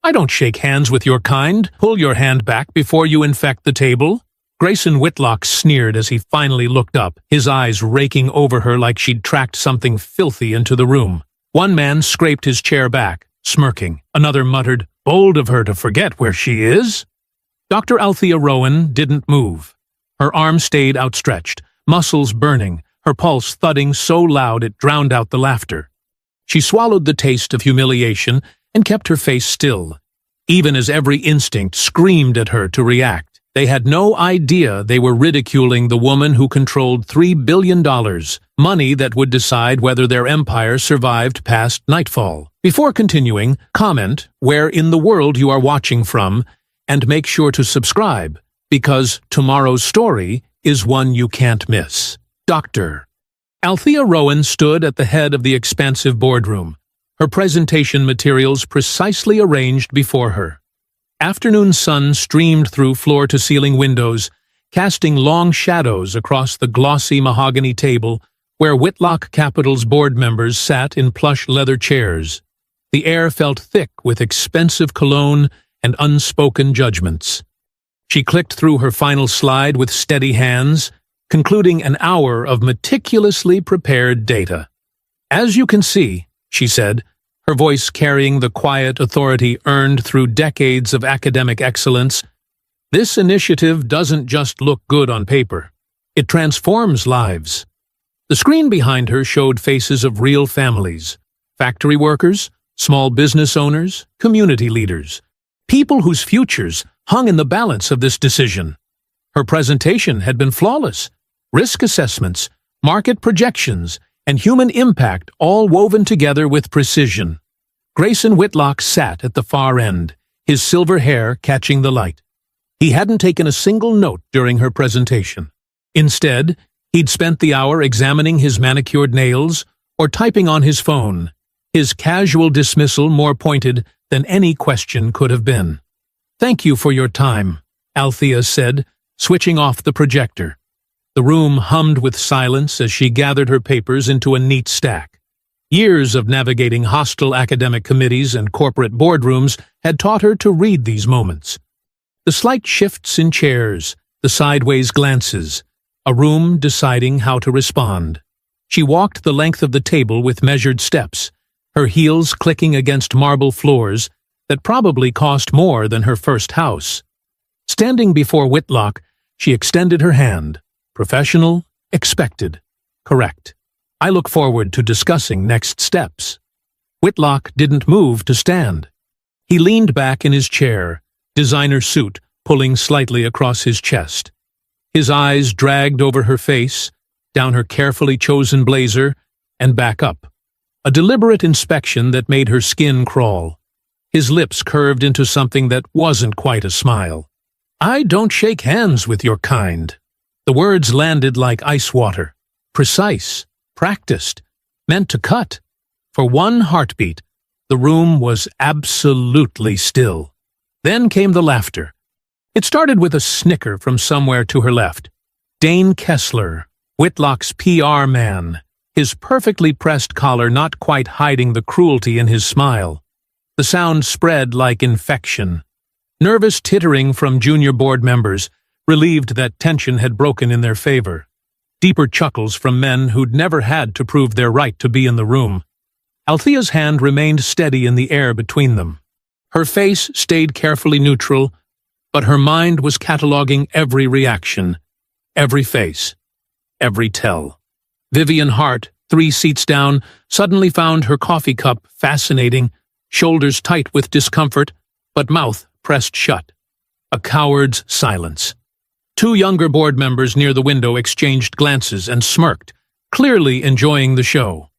I don't shake hands with your kind. Pull your hand back before you infect the table. Grayson Whitlock sneered as he finally looked up, his eyes raking over her like she'd tracked something filthy into the room. One man scraped his chair back, smirking. Another muttered, "Bold of her to forget where she is." Dr. Althea Rowan didn't move. Her arm stayed outstretched, muscles burning, her pulse thudding so loud it drowned out the laughter. She swallowed the taste of humiliation and kept her face still, even as every instinct screamed at her to react. They had no idea they were ridiculing the woman who controlled $3 billion, money that would decide whether their empire survived past nightfall. Before continuing, comment where in the world you are watching from, and make sure to subscribe, because tomorrow's story is one you can't miss. Dr. Althea Rowan stood at the head of the expansive boardroom, her presentation materials precisely arranged before her. Afternoon sun streamed through floor-to-ceiling windows, casting long shadows across the glossy mahogany table where Whitlock Capital's board members sat in plush leather chairs. The air felt thick with expensive cologne and unspoken judgments. She clicked through her final slide with steady hands, concluding an hour of meticulously prepared data. "As you can see," she said, her voice carrying the quiet authority earned through decades of academic excellence, "this initiative doesn't just look good on paper. It transforms lives." The screen behind her showed faces of real families, factory workers, small business owners, community leaders, people whose futures hung in the balance of this decision. Her presentation had been flawless. Risk assessments, market projections, and human impact all woven together with precision. Grayson Whitlock sat at the far end, his silver hair catching the light. He hadn't taken a single note during her presentation. Instead, he'd spent the hour examining his manicured nails or typing on his phone, his casual dismissal more pointed than any question could have been. "Thank you for your time," Althea said, switching off the projector. The room hummed with silence as she gathered her papers into a neat stack. Years of navigating hostile academic committees and corporate boardrooms had taught her to read these moments. The slight shifts in chairs, the sideways glances, a room deciding how to respond. She walked the length of the table with measured steps, her heels clicking against marble floors that probably cost more than her first house. Standing before Whitlock, she extended her hand. Professional, expected, correct. I look forward to discussing next steps. Whitlock didn't move to stand. He leaned back in his chair, designer suit pulling slightly across his chest. His eyes dragged over her face, down her carefully chosen blazer, and back up. A deliberate inspection that made her skin crawl. His lips curved into something that wasn't quite a smile. "I don't shake hands with your kind." The words landed like ice water, precise, practiced, meant to cut. For one heartbeat, the room was absolutely still. Then came the laughter. It started with a snicker from somewhere to her left. Dane Kessler, Whitlock's PR man, his perfectly pressed collar not quite hiding the cruelty in his smile. The sound spread like infection. Nervous tittering from junior board members, relieved that tension had broken in their favor. Deeper chuckles from men who'd never had to prove their right to be in the room. Althea's hand remained steady in the air between them. Her face stayed carefully neutral, but her mind was cataloging every reaction, every face, every tell. Vivian Hart, 3 seats down, suddenly found her coffee cup fascinating, shoulders tight with discomfort, but mouth pressed shut. A coward's silence. 2 younger board members near the window exchanged glances and smirked, clearly enjoying the show.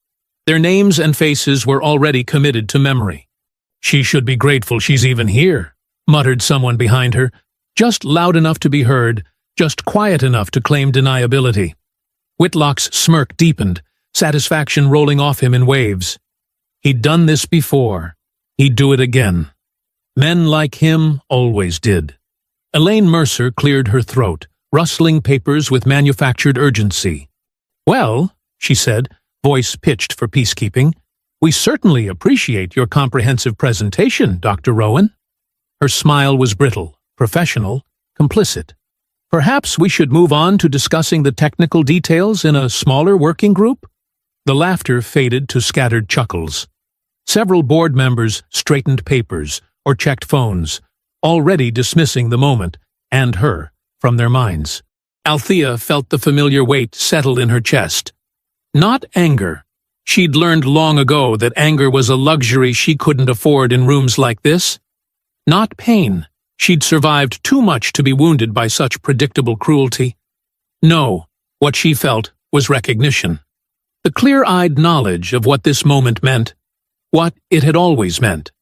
Their names and faces were already committed to memory. "She should be grateful she's even here," muttered someone behind her, just loud enough to be heard, just quiet enough to claim deniability. Whitlock's smirk deepened, satisfaction rolling off him in waves. He'd done this before. He'd do it again. Men like him always did. Elaine Mercer cleared her throat, rustling papers with manufactured urgency. "Well," she said, voice pitched for peacekeeping, "We certainly appreciate your comprehensive presentation, Dr. Rowan." Her smile was brittle, professional, complicit. "Perhaps we should move on to discussing the technical details in a smaller working group?" The laughter faded to scattered chuckles. Several board members straightened papers or checked phones, already dismissing the moment, and her, from their minds. Althea felt the familiar weight settle in her chest. Not anger. She'd learned long ago that anger was a luxury she couldn't afford in rooms like this. Not pain. She'd survived too much to be wounded by such predictable cruelty. No, what she felt was recognition. The clear-eyed knowledge of what this moment meant, what it had always meant.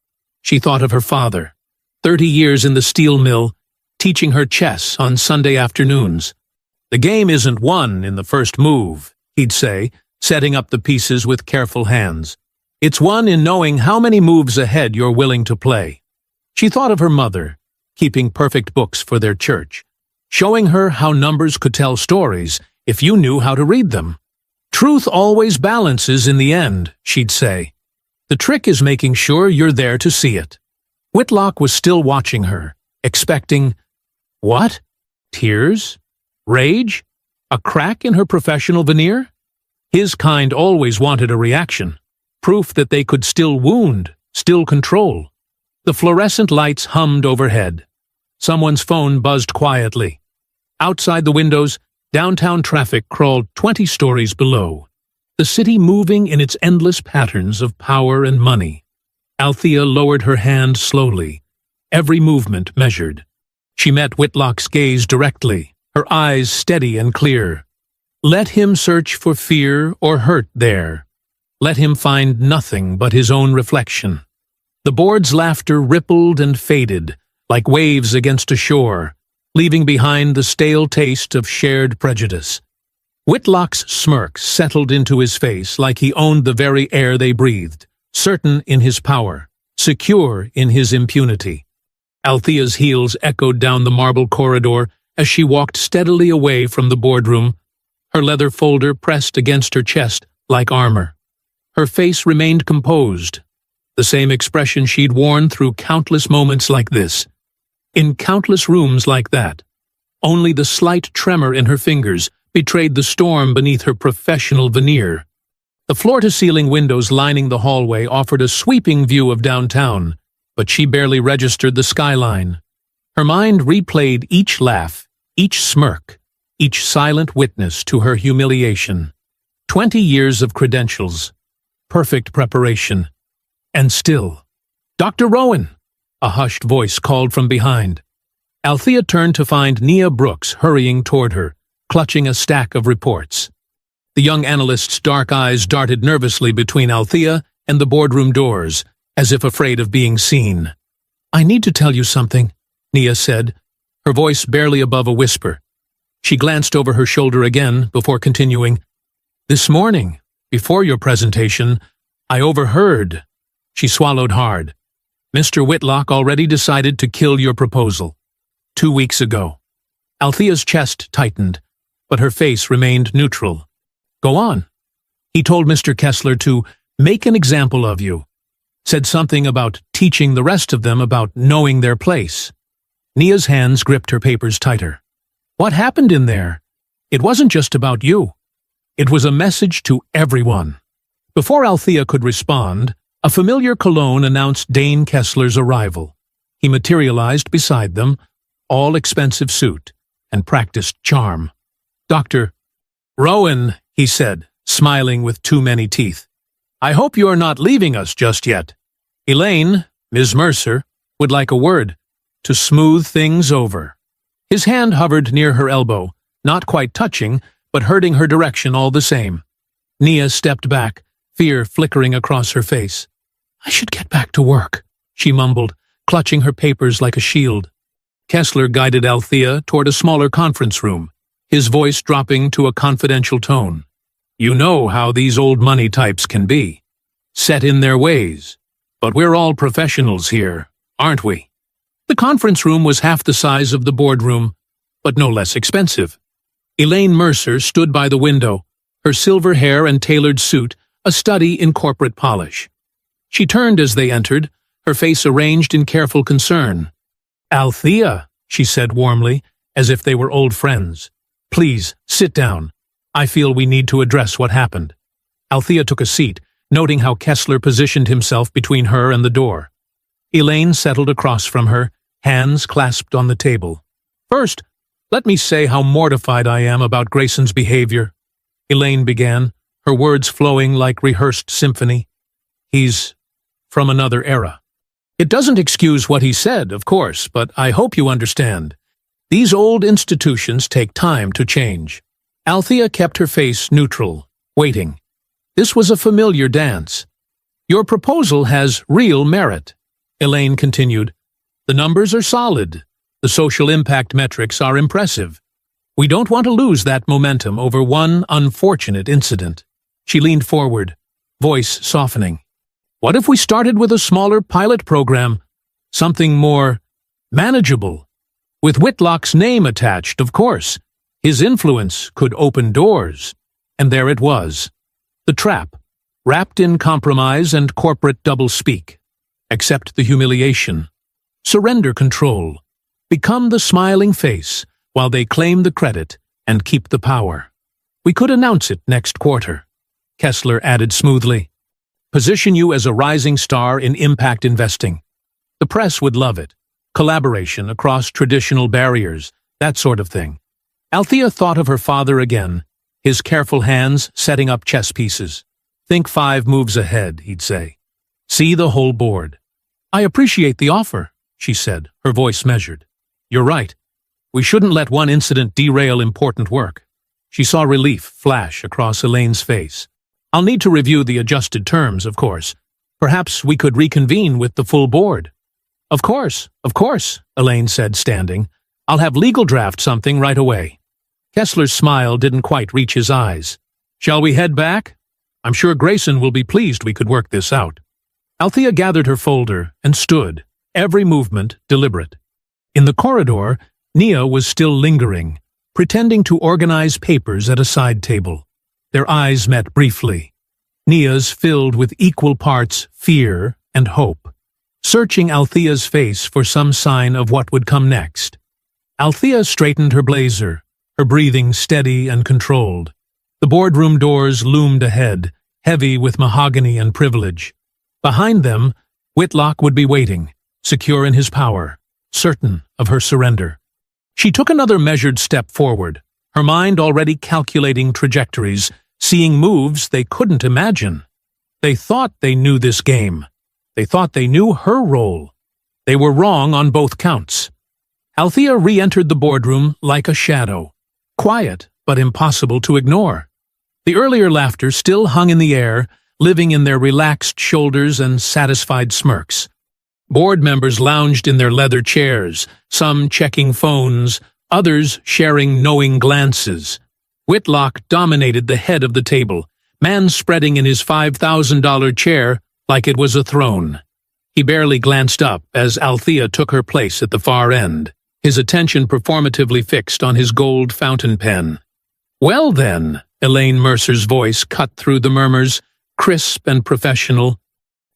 She thought of her father, 30 years in the steel mill, teaching her chess on Sunday afternoons. "The game isn't won in the first move," he'd say, setting up the pieces with careful hands. "It's won in knowing how many moves ahead you're willing to play." She thought of her mother, keeping perfect books for their church, showing her how numbers could tell stories if you knew how to read them. "Truth always balances in the end," she'd say. "The trick is making sure you're there to see it." Whitlock was still watching her, expecting, what? Tears? Rage? A crack in her professional veneer? His kind always wanted a reaction, proof that they could still wound, still control. The fluorescent lights hummed overhead. Someone's phone buzzed quietly. Outside the windows, downtown traffic crawled 20 stories below, the city moving in its endless patterns of power and money. Althea lowered her hand slowly, every movement measured. She met Whitlock's gaze directly, her eyes steady and clear. Let him search for fear or hurt there. Let him find nothing but his own reflection. The board's laughter rippled and faded, like waves against a shore, leaving behind the stale taste of shared prejudice. Whitlock's smirk settled into his face like he owned the very air they breathed, certain in his power, secure in his impunity. Althea's heels echoed down the marble corridor as she walked steadily away from the boardroom, her leather folder pressed against her chest like armor. Her face remained composed, the same expression she'd worn through countless moments like this. In countless rooms like that, only the slight tremor in her fingers betrayed the storm beneath her professional veneer. The floor-to-ceiling windows lining the hallway offered a sweeping view of downtown, but she barely registered the skyline. Her mind replayed each laugh, each smirk, each silent witness to her humiliation. 20 years of credentials, perfect preparation, and still. "Dr. Rowan!" a hushed voice called from behind. Althea turned to find Nia Brooks hurrying toward her, clutching a stack of reports. The young analyst's dark eyes darted nervously between Althea and the boardroom doors, as if afraid of being seen. "I need to tell you something," Nia said, her voice barely above a whisper. She glanced over her shoulder again before continuing. "This morning, before your presentation, I overheard." She swallowed hard. "Mr. Whitlock already decided to kill your proposal. 2 weeks ago." Althea's chest tightened, but her face remained neutral. "Go on." "He told Mr. Kessler to make an example of you. Said something about teaching the rest of them about knowing their place." Nia's hands gripped her papers tighter. "What happened in there? It wasn't just about you. It was a message to everyone." Before Althea could respond, a familiar cologne announced Dane Kessler's arrival. He materialized beside them, all-expensive suit, and practiced charm. "Dr. Rowan," he said, smiling with too many teeth. "I hope you're not leaving us just yet. Elaine, Ms. Mercer, would like a word, to smooth things over." His hand hovered near her elbow, not quite touching, but hurting her direction all the same. Nia stepped back, fear flickering across her face. "I should get back to work," she mumbled, clutching her papers like a shield. Kessler guided Althea toward a smaller conference room, his voice dropping to a confidential tone. "You know how these old money types can be. Set in their ways. But we're all professionals here, aren't we?" The conference room was half the size of the boardroom, but no less expensive. Elaine Mercer stood by the window, her silver hair and tailored suit a study in corporate polish. She turned as they entered, her face arranged in careful concern. "Althea," she said warmly, as if they were old friends. "Please, sit down. I feel we need to address what happened." Althea took a seat, noting how Kessler positioned himself between her and the door. Elaine settled across from her, hands clasped on the table. "First, let me say how mortified I am about Grayson's behavior," Elaine began, her words flowing like rehearsed symphony. "He's from another era. It doesn't excuse what he said, of course, but I hope you understand. These old institutions take time to change." Althea kept her face neutral, waiting. This was a familiar dance. "Your proposal has real merit," Elaine continued. "The numbers are solid. The social impact metrics are impressive. We don't want to lose that momentum over one unfortunate incident." She leaned forward, voice softening. "What if we started with a smaller pilot program? Something more manageable? With Whitlock's name attached, of course. His influence could open doors." And there it was. The trap, wrapped in compromise and corporate doublespeak. Accept the humiliation. Surrender control. Become the smiling face while they claim the credit and keep the power. "We could announce it next quarter," Kessler added smoothly. "Position you as a rising star in impact investing. The press would love it. Collaboration across traditional barriers, that sort of thing." Althea thought of her father again, his careful hands setting up chess pieces. "Think 5 moves ahead," he'd say. "See the whole board." "I appreciate the offer," she said, her voice measured. "You're right. We shouldn't let one incident derail important work." She saw relief flash across Elaine's face. "I'll need to review the adjusted terms, of course. Perhaps we could reconvene with the full board." Of course, Elaine said, standing. "I'll have legal draft something right away." Kessler's smile didn't quite reach his eyes. "Shall we head back? I'm sure Grayson will be pleased we could work this out." Althea gathered her folder and stood, every movement deliberate. In the corridor, Nia was still lingering, pretending to organize papers at a side table. Their eyes met briefly, Nia's filled with equal parts fear and hope, searching Althea's face for some sign of what would come next. Althea straightened her blazer, her breathing steady and controlled. The boardroom doors loomed ahead, heavy with mahogany and privilege. Behind them, Whitlock would be waiting, secure in his power, certain of her surrender. She took another measured step forward, her mind already calculating trajectories, seeing moves they couldn't imagine. They thought they knew this game. They thought they knew her role. They were wrong on both counts. Althea re-entered the boardroom like a shadow, quiet but impossible to ignore. The earlier laughter still hung in the air, living in their relaxed shoulders and satisfied smirks. Board members lounged in their leather chairs, some checking phones, others sharing knowing glances. Whitlock dominated the head of the table, man-spreading in his $5,000 chair like it was a throne. He barely glanced up as Althea took her place at the far end, his attention performatively fixed on his gold fountain pen. "Well then," Elaine Mercer's voice cut through the murmurs, crisp and professional.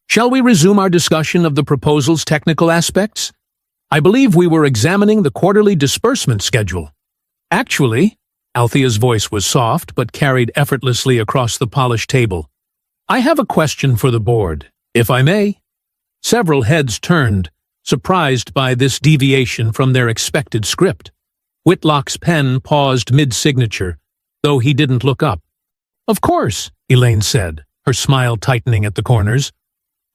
"Shall we resume our discussion of the proposal's technical aspects? I believe we were examining the quarterly disbursement schedule." "Actually," Althea's voice was soft but carried effortlessly across the polished table, "I have a question for the board, if I may." Several heads turned, surprised by this deviation from their expected script. Whitlock's pen paused mid-signature, though he didn't look up. "Of course," Elaine said, her smile tightening at the corners.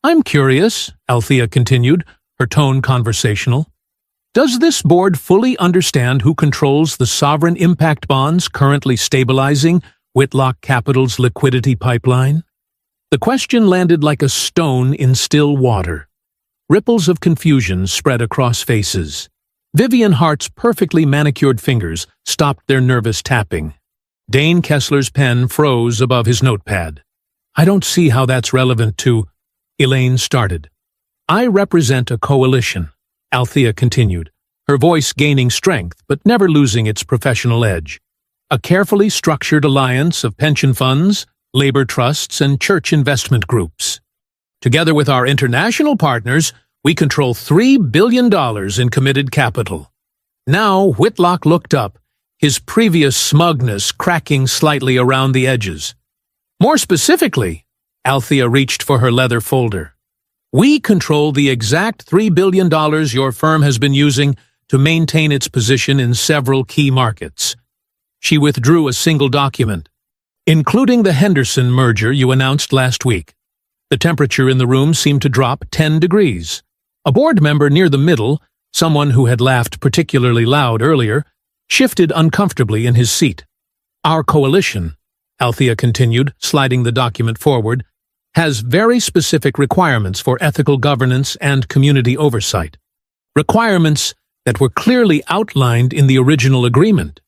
"I'm curious," Althea continued, her tone conversational. "Does this board fully understand who controls the sovereign impact bonds currently stabilizing Whitlock Capital's liquidity pipeline?" The question landed like a stone in still water. Ripples of confusion spread across faces. Vivian Hart's perfectly manicured fingers stopped their nervous tapping. Dane Kessler's pen froze above his notepad. "I don't see how that's relevant to—" Elaine started. "I represent a coalition," Althea continued, her voice gaining strength but never losing its professional edge. "A carefully structured alliance of pension funds, labor trusts, and church investment groups. Together with our international partners, we control $3 billion in committed capital. Now Whitlock looked up, his previous smugness cracking slightly around the edges. More specifically, Althea reached for her leather folder. We control the exact $3 billion your firm has been using to maintain its position in several key markets. She withdrew a single document, including the Henderson merger you announced last week. The temperature in the room seemed to drop 10 degrees. A board member near the middle, someone who had laughed particularly loud earlier, shifted uncomfortably in his seat. Our coalition, Althea continued, sliding the document forward, has very specific requirements for ethical governance and community oversight. Requirements that were clearly outlined in the original agreement.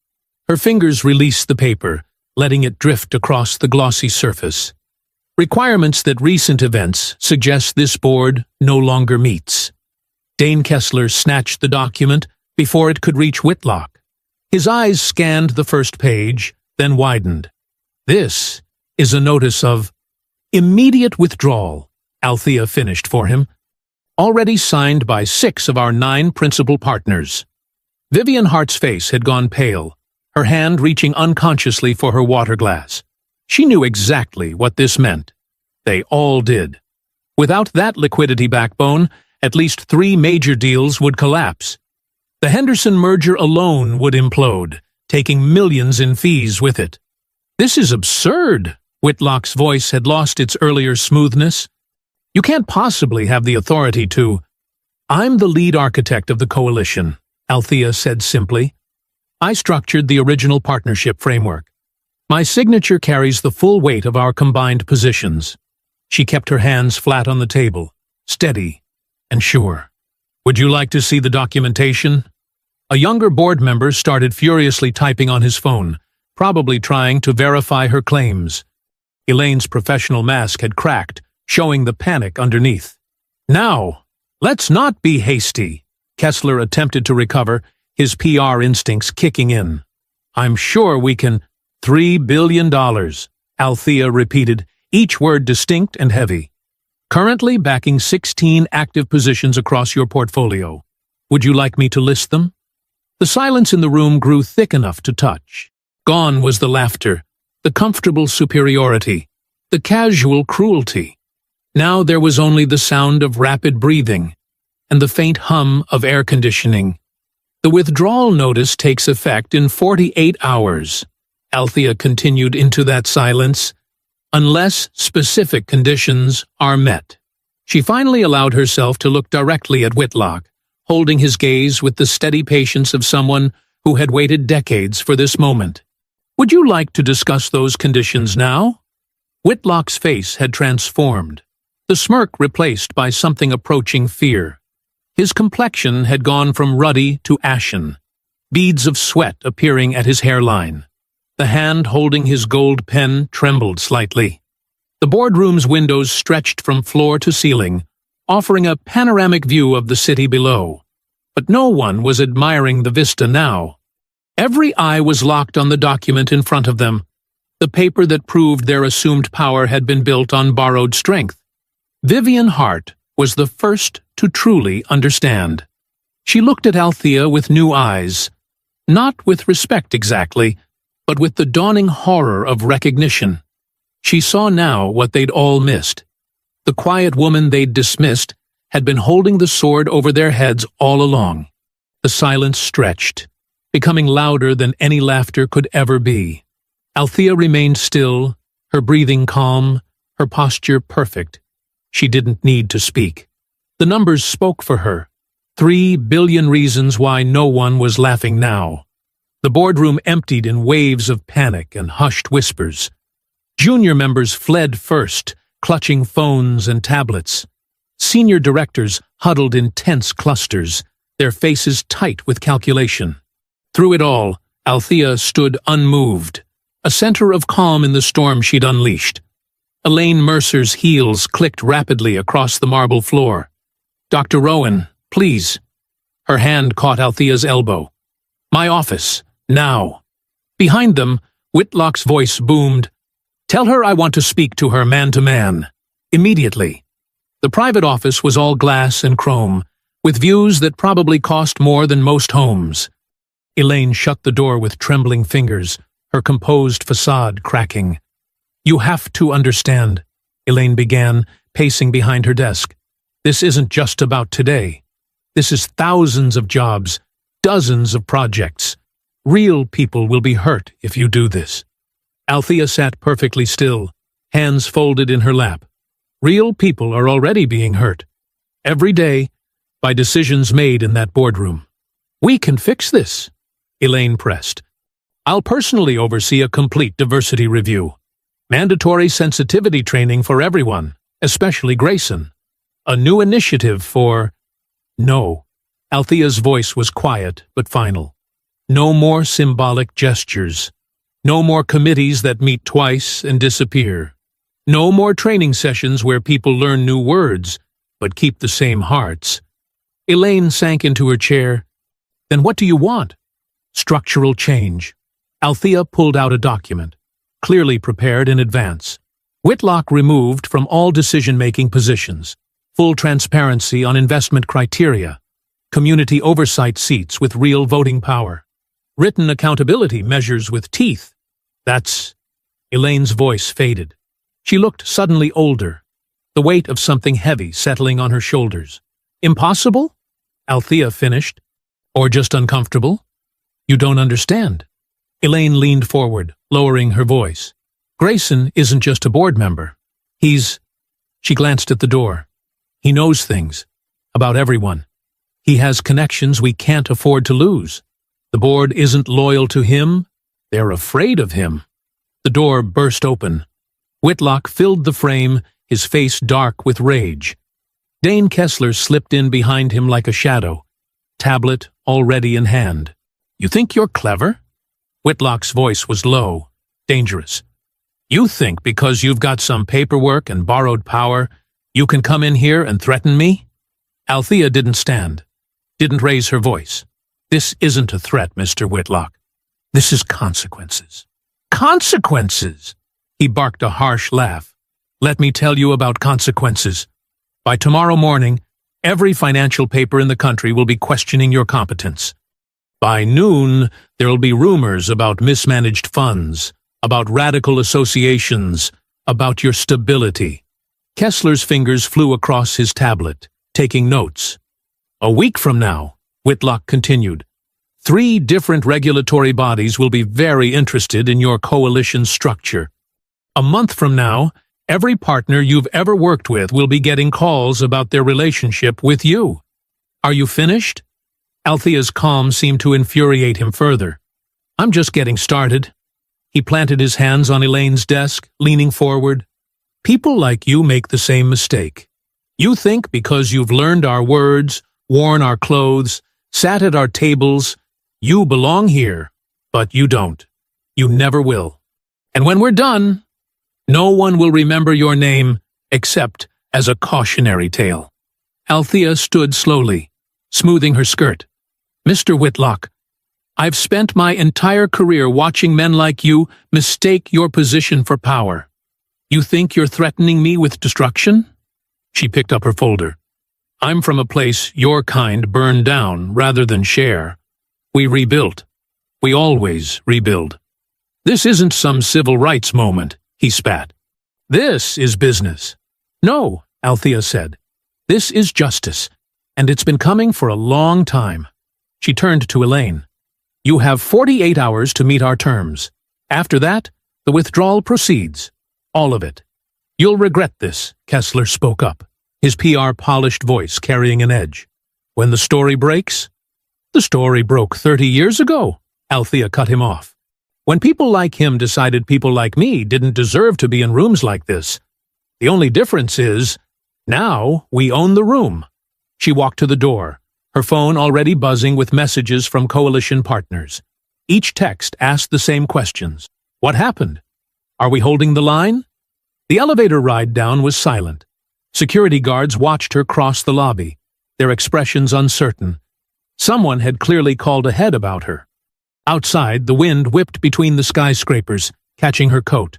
Her fingers released the paper, letting it drift across the glossy surface. Requirements that recent events suggest this board no longer meets. Dane Kessler snatched the document before it could reach Whitlock. His eyes scanned the first page, then widened. This is a notice of immediate withdrawal, Althea finished for him, already signed by 6 of our 9 principal partners. Vivian Hart's face had gone pale, her hand reaching unconsciously for her water glass. She knew exactly what this meant. They all did. Without that liquidity backbone, at least 3 major deals would collapse. The Henderson merger alone would implode, taking millions in fees with it. This is absurd. Whitlock's voice had lost its earlier smoothness. You can't possibly have the authority to— I'm the lead architect of the coalition, Althea said simply. I structured the original partnership framework. My signature carries the full weight of our combined positions. She kept her hands flat on the table, steady and sure. Would you like to see the documentation? A younger board member started furiously typing on his phone, probably trying to verify her claims. Elaine's professional mask had cracked, showing the panic underneath. Now, let's not be hasty. Kessler attempted to recover, his PR instincts kicking in. I'm sure we can— $3 billion, Althea repeated, each word distinct and heavy. Currently backing 16 active positions across your portfolio. Would you like me to list them? The silence in the room grew thick enough to touch. Gone was the laughter, the comfortable superiority, the casual cruelty. Now there was only the sound of rapid breathing and the faint hum of air conditioning. The withdrawal notice takes effect in 48 hours. Althea continued into that silence, unless specific conditions are met. She finally allowed herself to look directly at Whitlock, holding his gaze with the steady patience of someone who had waited decades for this moment. Would you like to discuss those conditions now? Whitlock's face had transformed, the smirk replaced by something approaching fear. His complexion had gone from ruddy to ashen, beads of sweat appearing at his hairline. The hand holding his gold pen trembled slightly. The boardroom's windows stretched from floor to ceiling, offering a panoramic view of the city below. But no one was admiring the vista now. Every eye was locked on the document in front of them. The paper that proved their assumed power had been built on borrowed strength. Vivian Hart was the first to truly understand. She looked at Althea with new eyes, not with respect exactly, but with the dawning horror of recognition. She saw now what they'd all missed. The quiet woman they'd dismissed had been holding the sword over their heads all along. The silence stretched, becoming louder than any laughter could ever be. Althea remained still, her breathing calm, her posture perfect. She didn't need to speak. The numbers spoke for her. 3 billion reasons why no one was laughing now. The boardroom emptied in waves of panic and hushed whispers. Junior members fled first, clutching phones and tablets. Senior directors huddled in tense clusters, their faces tight with calculation. Through it all, Althea stood unmoved, a center of calm in the storm she'd unleashed. Elaine Mercer's heels clicked rapidly across the marble floor. Dr. Rowan, please. Her hand caught Althea's elbow. My office. Now. Behind them, Whitlock's voice boomed. Tell her I want to speak to her man-to-man. Immediately. The private office was all glass and chrome, with views that probably cost more than most homes. Elaine shut the door with trembling fingers, her composed facade cracking. "You have to understand," Elaine began, pacing behind her desk. "This isn't just about today. This is thousands of jobs, dozens of projects. Real people will be hurt if you do this." Althea sat perfectly still, hands folded in her lap. Real people are already being hurt. Every day, by decisions made in that boardroom. "We can fix this," Elaine pressed. "I'll personally oversee a complete diversity review. Mandatory sensitivity training for everyone, especially Grayson. A new initiative for—" "No." Althea's voice was quiet but final. "No more symbolic gestures. No more committees that meet twice and disappear. No more training sessions where people learn new words, but keep the same hearts." Elaine sank into her chair. "Then what do you want?" "Structural change." Althea pulled out a document, clearly prepared in advance. Whitlock removed from all decision-making positions. Full transparency on investment criteria. Community oversight seats with real voting power. Written accountability measures with teeth. That's... Elaine's voice faded. She looked suddenly older, the weight of something heavy settling on her shoulders. "Impossible?" Althea finished. "Or just uncomfortable?" "You don't understand." Elaine leaned forward, lowering her voice. "Grayson isn't just a board member. He's—" She glanced at the door. "He knows things. About everyone. He has connections we can't afford to lose. The board isn't loyal to him. They're afraid of him." The door burst open. Whitlock filled the frame, his face dark with rage. Dane Kessler slipped in behind him like a shadow, tablet already in hand. "You think you're clever?" Whitlock's voice was low, dangerous. "You think because you've got some paperwork and borrowed power, you can come in here and threaten me?" Althea didn't stand, didn't raise her voice. "This isn't a threat, Mr. Whitlock. This is consequences." "Consequences!" He barked a harsh laugh. "Let me tell you about consequences. By tomorrow morning, every financial paper in the country will be questioning your competence. By noon, there'll be rumors about mismanaged funds, about radical associations, about your stability." Kessler's fingers flew across his tablet, taking notes. "A week from now," Whitlock continued, 3 different regulatory bodies will be very interested in your coalition structure. A month from now, every partner you've ever worked with will be getting calls about their relationship with you. Are you finished?" Althea's calm seemed to infuriate him further. "I'm just getting started." He planted his hands on Elaine's desk, leaning forward. "People like you make the same mistake. You think because you've learned our words, worn our clothes, sat at our tables, you belong here, but you don't. You never will. And when we're done, no one will remember your name except as a cautionary tale." Althea stood slowly, smoothing her skirt. "Mr. Whitlock, I've spent my entire career watching men like you mistake your position for power. You think you're threatening me with destruction?" She picked up her folder. "I'm from a place your kind burned down rather than share. We rebuilt. We always rebuild. This isn't some civil rights moment," he spat. "This is business." "No," Althea said. "This is justice, and it's been coming for a long time." She turned to Elaine. "You have 48 hours to meet our terms. After that, the withdrawal proceeds. All of it." "You'll regret this," Kessler spoke up, his PR-polished voice carrying an edge. "When the story breaks?" "The story broke 30 years ago," Althea cut him off. "When people like him decided people like me didn't deserve to be in rooms like this. The only difference is, now we own the room." She walked to the door, her phone already buzzing with messages from coalition partners. Each text asked the same questions. What happened? Are we holding the line? The elevator ride down was silent. Security guards watched her cross the lobby, their expressions uncertain. Someone had clearly called ahead about her. Outside, the wind whipped between the skyscrapers, catching her coat.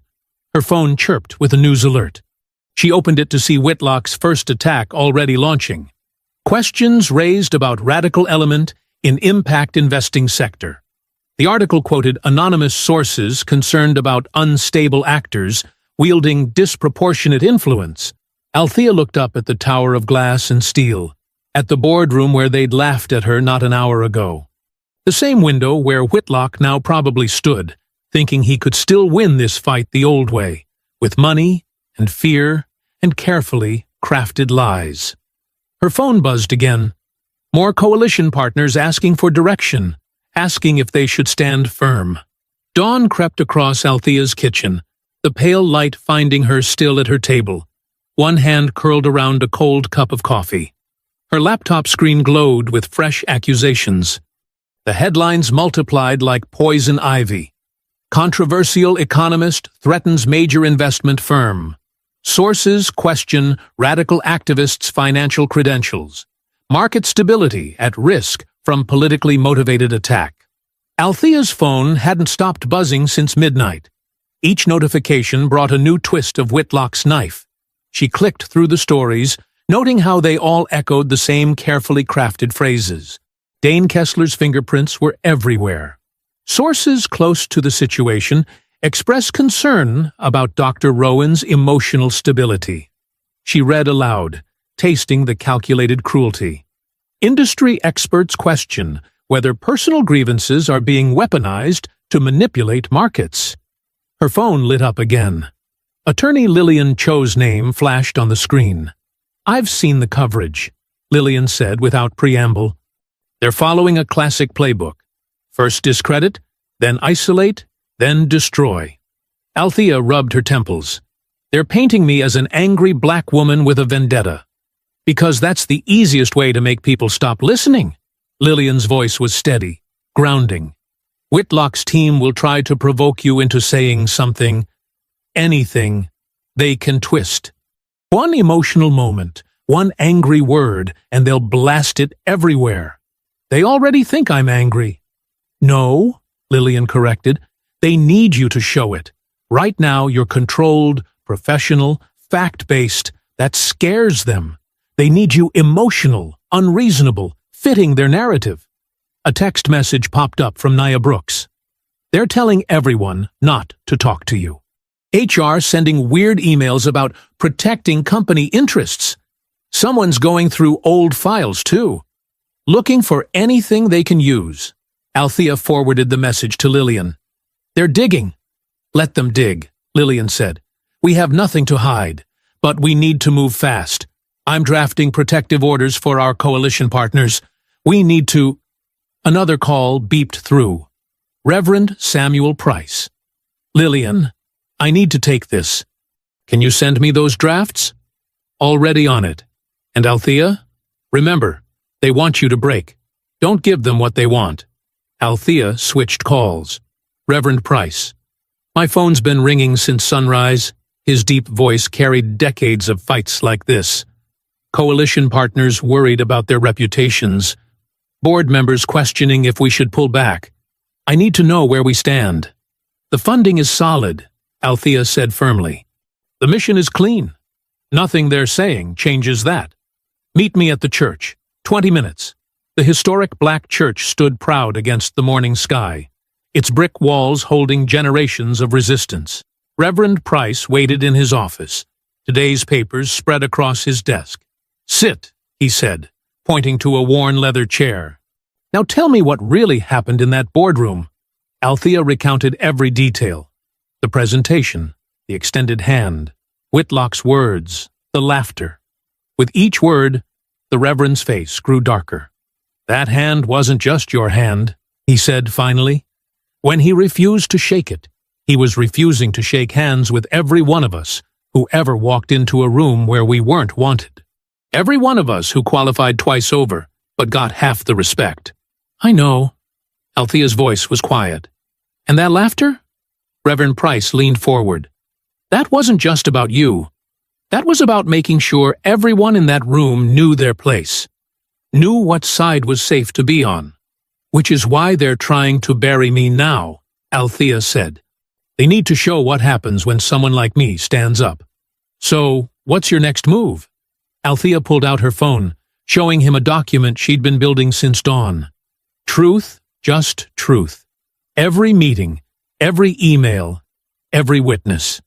Her phone chirped with a news alert. She opened it to see Whitlock's first attack already launching. Questions raised about radical element in impact investing sector. The article quoted anonymous sources concerned about unstable actors wielding disproportionate influence. Althea looked up at the tower of glass and steel, at the boardroom where they'd laughed at her not an hour ago. The same window where Whitlock now probably stood, thinking he could still win this fight the old way, with money and fear and carefully crafted lies. Her phone buzzed again. More coalition partners asking for direction, asking if they should stand firm. Dawn crept across Althea's kitchen, the pale light finding her still at her table, one hand curled around a cold cup of coffee. Her laptop screen glowed with fresh accusations. The headlines multiplied like poison ivy. Controversial economist threatens major investment firm. Sources question radical activists' financial credentials. Market stability at risk from politically motivated attack. Althea's phone hadn't stopped buzzing since midnight. Each notification brought a new twist of Whitlock's knife. She clicked through the stories, noting how they all echoed the same carefully crafted phrases. Dane Kessler's fingerprints were everywhere. Sources close to the situation expressed concern about Dr. Rowan's emotional stability. She read aloud, tasting the calculated cruelty. Industry experts question whether personal grievances are being weaponized to manipulate markets. Her phone lit up again. Attorney Lillian Cho's name flashed on the screen. "I've seen the coverage," Lillian said without preamble. "They're following a classic playbook. First discredit, then isolate, then destroy." Althea rubbed her temples. "They're painting me as an angry black woman with a vendetta. Because that's the easiest way to make people stop listening." Lillian's voice was steady, grounding. "Whitlock's team will try to provoke you into saying something, anything, they can twist. One emotional moment, one angry word, and they'll blast it everywhere. They already think I'm angry." "No," Lillian corrected. "They need you to show it. Right now you're controlled, professional, fact-based. That scares them. They need you emotional, unreasonable, fitting their narrative." A text message popped up from Nia Brooks. "They're telling everyone not to talk to you. HR sending weird emails about protecting company interests. Someone's going through old files, too. Looking for anything they can use." Althea forwarded the message to Lillian. "They're digging." "Let them dig," Lillian said. "We have nothing to hide, but we need to move fast. I'm drafting protective orders for our coalition partners. We need to—" Another call beeped through. "Reverend Samuel Price." "Lillian, I need to take this. Can you send me those drafts?" "Already on it. And Althea? Remember, they want you to break. Don't give them what they want." Althea switched calls. "Reverend Price. My phone's been ringing since sunrise." His deep voice carried decades of fights like this. Coalition partners worried about their reputations. Board members questioning if we should pull back. "I need to know where we stand." "The funding is solid," Althea said firmly. "The mission is clean. Nothing they're saying changes that. Meet me at the church. 20 minutes. The historic black church stood proud against the morning sky, its brick walls holding generations of resistance. Reverend Price waited in his office, today's papers spread across his desk. "Sit," he said, pointing to a worn leather chair. "Now tell me what really happened in that boardroom." Althea recounted every detail. The presentation, the extended hand, Whitlock's words, the laughter. With each word, the Reverend's face grew darker. "That hand wasn't just your hand," he said finally. "When he refused to shake it, he was refusing to shake hands with every one of us who ever walked into a room where we weren't wanted. Every one of us who qualified twice over, but got half the respect." "I know." Althea's voice was quiet. "And that laughter?" Reverend Price leaned forward. "That wasn't just about you. That was about making sure everyone in that room knew their place, knew what side was safe to be on. Which is why they're trying to bury me now," Althea said. "They need to show what happens when someone like me stands up. So, What's your next move? Althea pulled out her phone, showing him a document she'd been building since dawn. Truth, just truth. Every meeting, every email, every witness.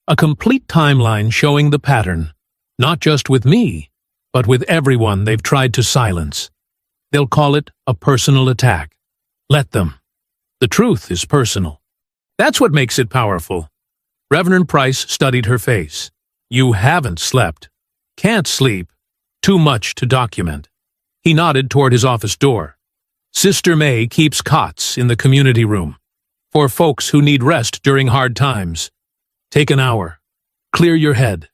A complete timeline showing the pattern, not just with me, but with everyone they've tried to silence. They'll call it a personal attack. Let them. The truth is personal. That's what makes it powerful. Reverend Price studied her face. You haven't slept. Can't sleep. Too much to document. He nodded toward his office door. Sister May keeps cots in the community room for folks who need rest during hard times. Take an hour. Clear your head.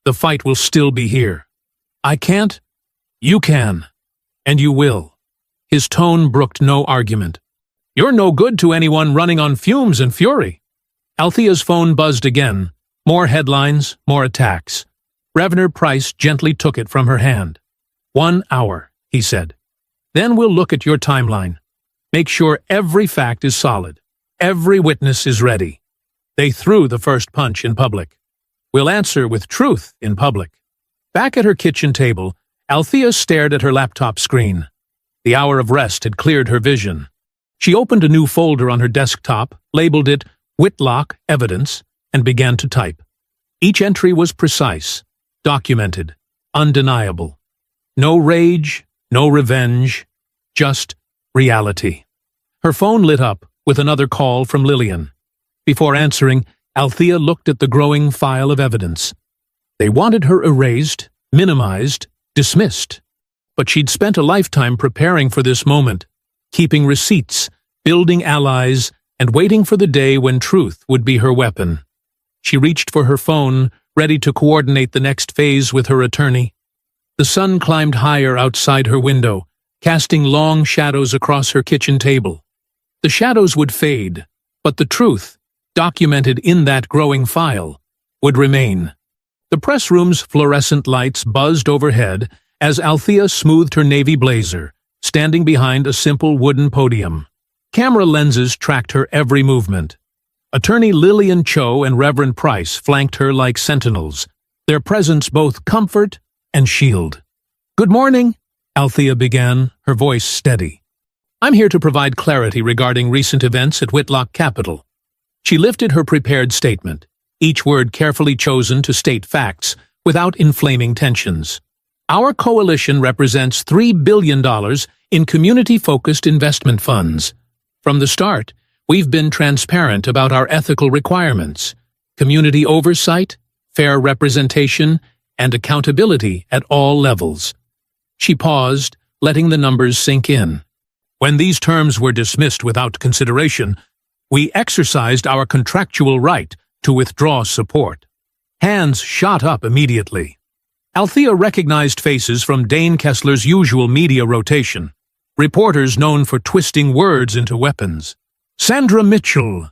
The fight will still be here. I can't. You can. And you will. His tone brooked no argument. You're no good to anyone running on fumes and fury. Althea's phone buzzed again. More headlines, more attacks. Reverend Price gently took it from her hand. 1 hour, he said. Then we'll look at your timeline. Make sure every fact is solid. Every witness is ready. They threw the first punch in public. We'll answer with truth in public. Back at her kitchen table, Althea stared at her laptop screen. The hour of rest had cleared her vision. She opened a new folder on her desktop, labeled it Whitlock Evidence, and began to type. Each entry was precise, documented, undeniable. No rage, no revenge, just reality. Her phone lit up with another call from Lillian. Before answering, Althea looked at the growing file of evidence. They wanted her erased, minimized, dismissed. But she'd spent a lifetime preparing for this moment, keeping receipts, building allies, and waiting for the day when truth would be her weapon. She reached for her phone, ready to coordinate the next phase with her attorney. The sun climbed higher outside her window, casting long shadows across her kitchen table. The shadows would fade, but the truth, documented in that growing file, would remain. The press room's fluorescent lights buzzed overhead as Althea smoothed her navy blazer, standing behind a simple wooden podium. Camera lenses tracked her every movement. Attorney Lillian Cho and Reverend Price flanked her like sentinels, their presence both comfort and shield. Good morning, Althea began, her voice steady. I'm here to provide clarity regarding recent events at Whitlock Capital. She lifted her prepared statement, each word carefully chosen to state facts without inflaming tensions. Our coalition represents $3 billion in community-focused investment funds. From the start, we've been transparent about our ethical requirements, community oversight, fair representation, and accountability at all levels. She paused, letting the numbers sink in. When these terms were dismissed without consideration, we exercised our contractual right to withdraw support. Hands shot up immediately. Althea recognized faces from Dane Kessler's usual media rotation, reporters known for twisting words into weapons. Sandra Mitchell,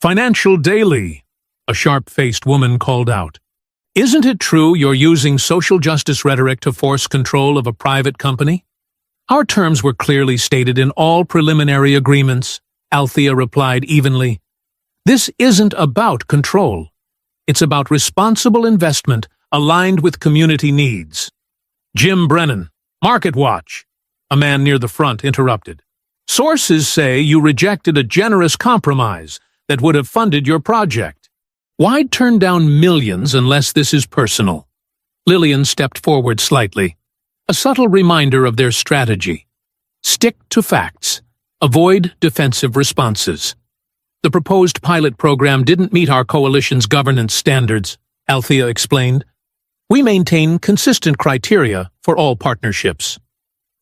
Financial Daily, a sharp-faced woman called out. Isn't it true you're using social justice rhetoric to force control of a private company? Our terms were clearly stated in all preliminary agreements, Althea replied evenly. This isn't about control. It's about responsible investment aligned with community needs. Jim Brennan, Market Watch, a man near the front interrupted. Sources say you rejected a generous compromise that would have funded your project. Why turn down millions unless this is personal? Lillian stepped forward slightly, a subtle reminder of their strategy. Stick to facts. Avoid defensive responses. The proposed pilot program didn't meet our coalition's governance standards, Althea explained. We maintain consistent criteria for all partnerships.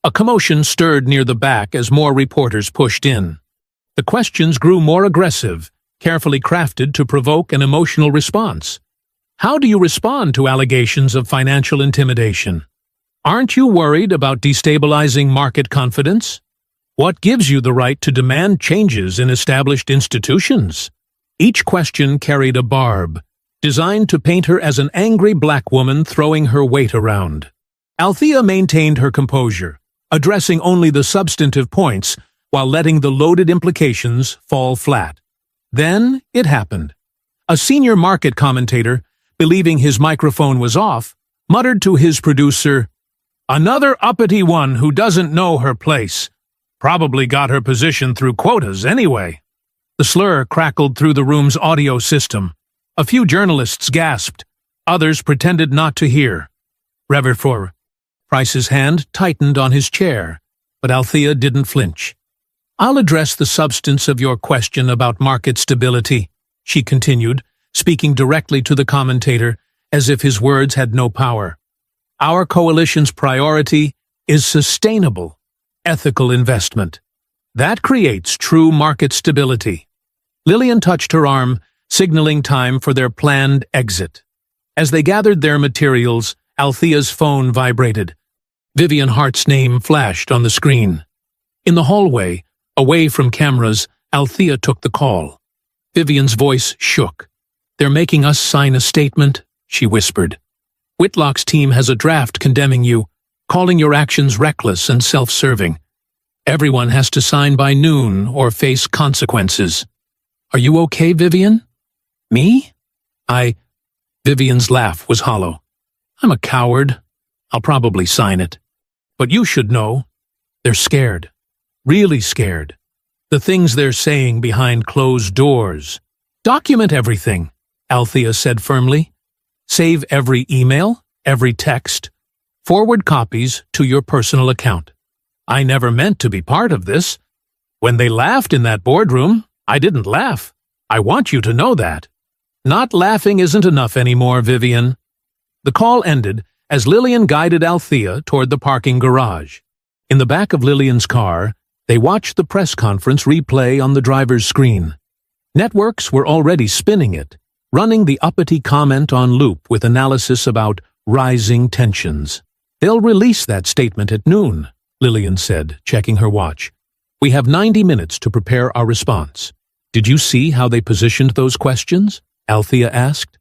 A commotion stirred near the back as more reporters pushed in. The questions grew more aggressive, carefully crafted to provoke an emotional response. How do you respond to allegations of financial intimidation? Aren't you worried about destabilizing market confidence? What gives you the right to demand changes in established institutions? Each question carried a barb, designed to paint her as an angry black woman throwing her weight around. Althea maintained her composure, addressing only the substantive points while letting the loaded implications fall flat. Then it happened. A senior market commentator believing his microphone was off, muttered to his producer, "Another uppity one who doesn't know her place. Probably got her position through quotas anyway." The slur crackled through the room's audio system. A few journalists gasped. Others pretended not to hear. Reverfor. Price's hand tightened on his chair, but Althea didn't flinch. "I'll address the substance of your question about market stability," she continued, speaking directly to the commentator, as if his words had no power. "Our coalition's priority is sustainable, ethical investment. That creates true market stability." Lillian touched her arm, signaling time for their planned exit. As they gathered their materials, Althea's phone vibrated. Vivian Hart's name flashed on the screen. In the hallway, away from cameras, Althea took the call. Vivian's voice shook. "They're making us sign a statement," she whispered. "Whitlock's team has a draft condemning you, calling your actions reckless and self-serving. Everyone has to sign by noon or face consequences. Are you okay, Vivian?" "Me? Vivian's laugh was hollow. "I'm a coward. I'll probably sign it. But you should know. They're scared. Really scared. The things they're saying behind closed doors. Document everything," Althea said firmly. "Save every email, every text. Forward copies to your personal account. I never meant to be part of this. When they laughed in that boardroom, I didn't laugh. I want you to know that. Not laughing isn't enough anymore, Vivian." The call ended as Lillian guided Althea toward the parking garage. In the back of Lillian's car, they watched the press conference replay on the driver's screen. Networks were already spinning it, running the uppity comment on loop with analysis about rising tensions. "They'll release that statement at noon," Lillian said, checking her watch. "We have 90 minutes to prepare our response." "Did you see how they positioned those questions?" Althea asked.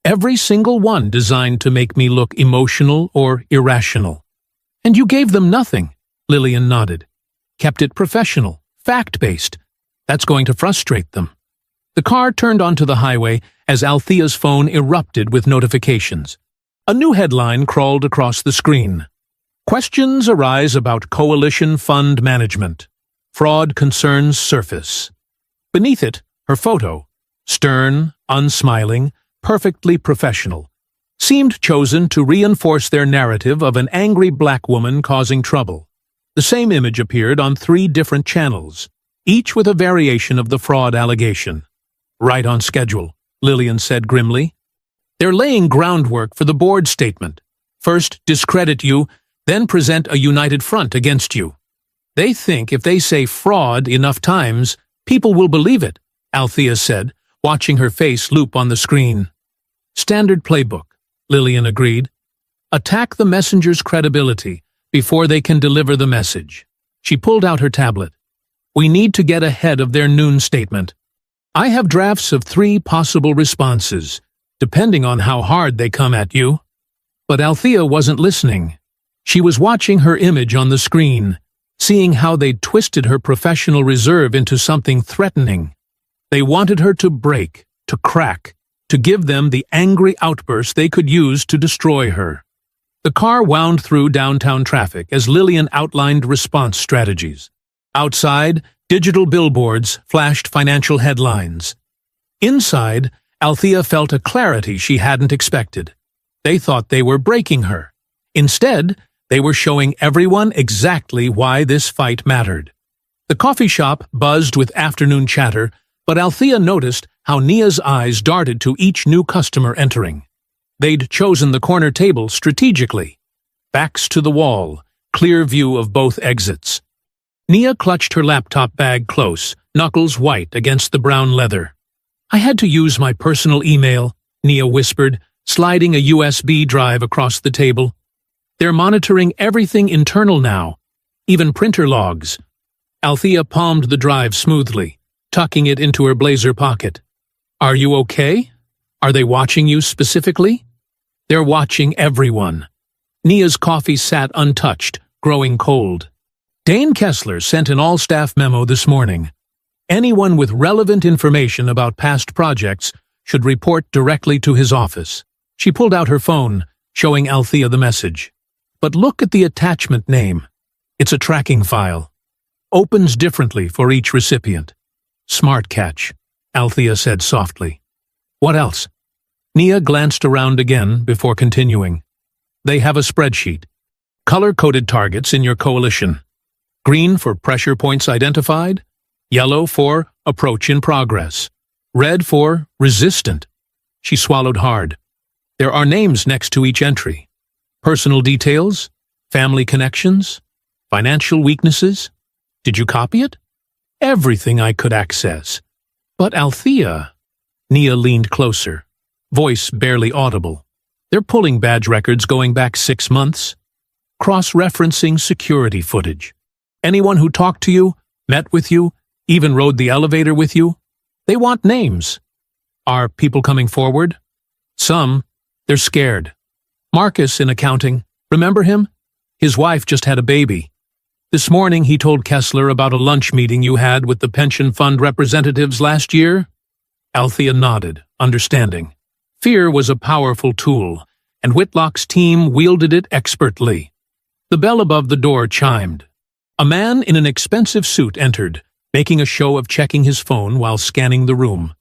"Every single one designed to make me look emotional or irrational." "And you gave them nothing," Lillian nodded. "Kept it professional, fact-based. That's going to frustrate them." The car turned onto the highway as Althea's phone erupted with notifications. A new headline crawled across the screen. "Questions arise about coalition fund management. Fraud concerns surface." Beneath it, her photo, stern, unsmiling, perfectly professional, seemed chosen to reinforce their narrative of an angry black woman causing trouble. The same image appeared on 3 different channels, each with a variation of the fraud allegation. "Right on schedule," Lillian said grimly. "They're laying groundwork for the board statement. First discredit you, then present a united front against you. They think if they say fraud enough times, people will believe it," Althea said, watching her face loop on the screen. "Standard playbook," Lillian agreed. "Attack the messenger's credibility before they can deliver the message." She pulled out her tablet. "We need to get ahead of their noon statement. I have drafts of 3 possible responses, depending on how hard they come at you." But Althea wasn't listening. She was watching her image on the screen, seeing how they'd twisted her professional reserve into something threatening. They wanted her to break, to crack, to give them the angry outburst they could use to destroy her. The car wound through downtown traffic as Lillian outlined response strategies. Outside, digital billboards flashed financial headlines. Inside, Althea felt a clarity she hadn't expected. They thought they were breaking her. Instead, they were showing everyone exactly why this fight mattered. The coffee shop buzzed with afternoon chatter, but Althea noticed how Nia's eyes darted to each new customer entering. They'd chosen the corner table strategically. Backs to the wall, clear view of both exits. Nia clutched her laptop bag close, knuckles white against the brown leather. "I had to use my personal email," Nia whispered, sliding a USB drive across the table. "They're monitoring everything internal now, even printer logs." Althea palmed the drive smoothly, tucking it into her blazer pocket. "Are you okay? Are they watching you specifically?" "They're watching everyone." Nia's coffee sat untouched, growing cold. Dane Kessler sent an all-staff memo this morning. Anyone with relevant information about past projects should report directly to his office. She pulled out her phone, showing Althea the message. But look at the attachment name. It's a tracking file. Opens differently for each recipient. Smart catch, Althea said softly. What else? Nia glanced around again before continuing. They have a spreadsheet. Color-coded targets in your coalition. Green for pressure points identified. Yellow for approach in progress. Red for resistant. She swallowed hard. There are names next to each entry. Personal details, family connections, financial weaknesses. Did you copy it? Everything I could access. But Althea... Nia leaned closer, voice barely audible. They're pulling badge records going back 6 months. Cross-referencing security footage. Anyone who talked to you, met with you, even rode the elevator with you, they want names. Are people coming forward? Some. They're scared. Marcus in accounting, remember him? His wife just had a baby. This morning he told Kessler about a lunch meeting you had with the pension fund representatives last year. Althea nodded, understanding. Fear was a powerful tool, and Whitlock's team wielded it expertly. The bell above the door chimed. A man in an expensive suit entered, making a show of checking his phone while scanning the room.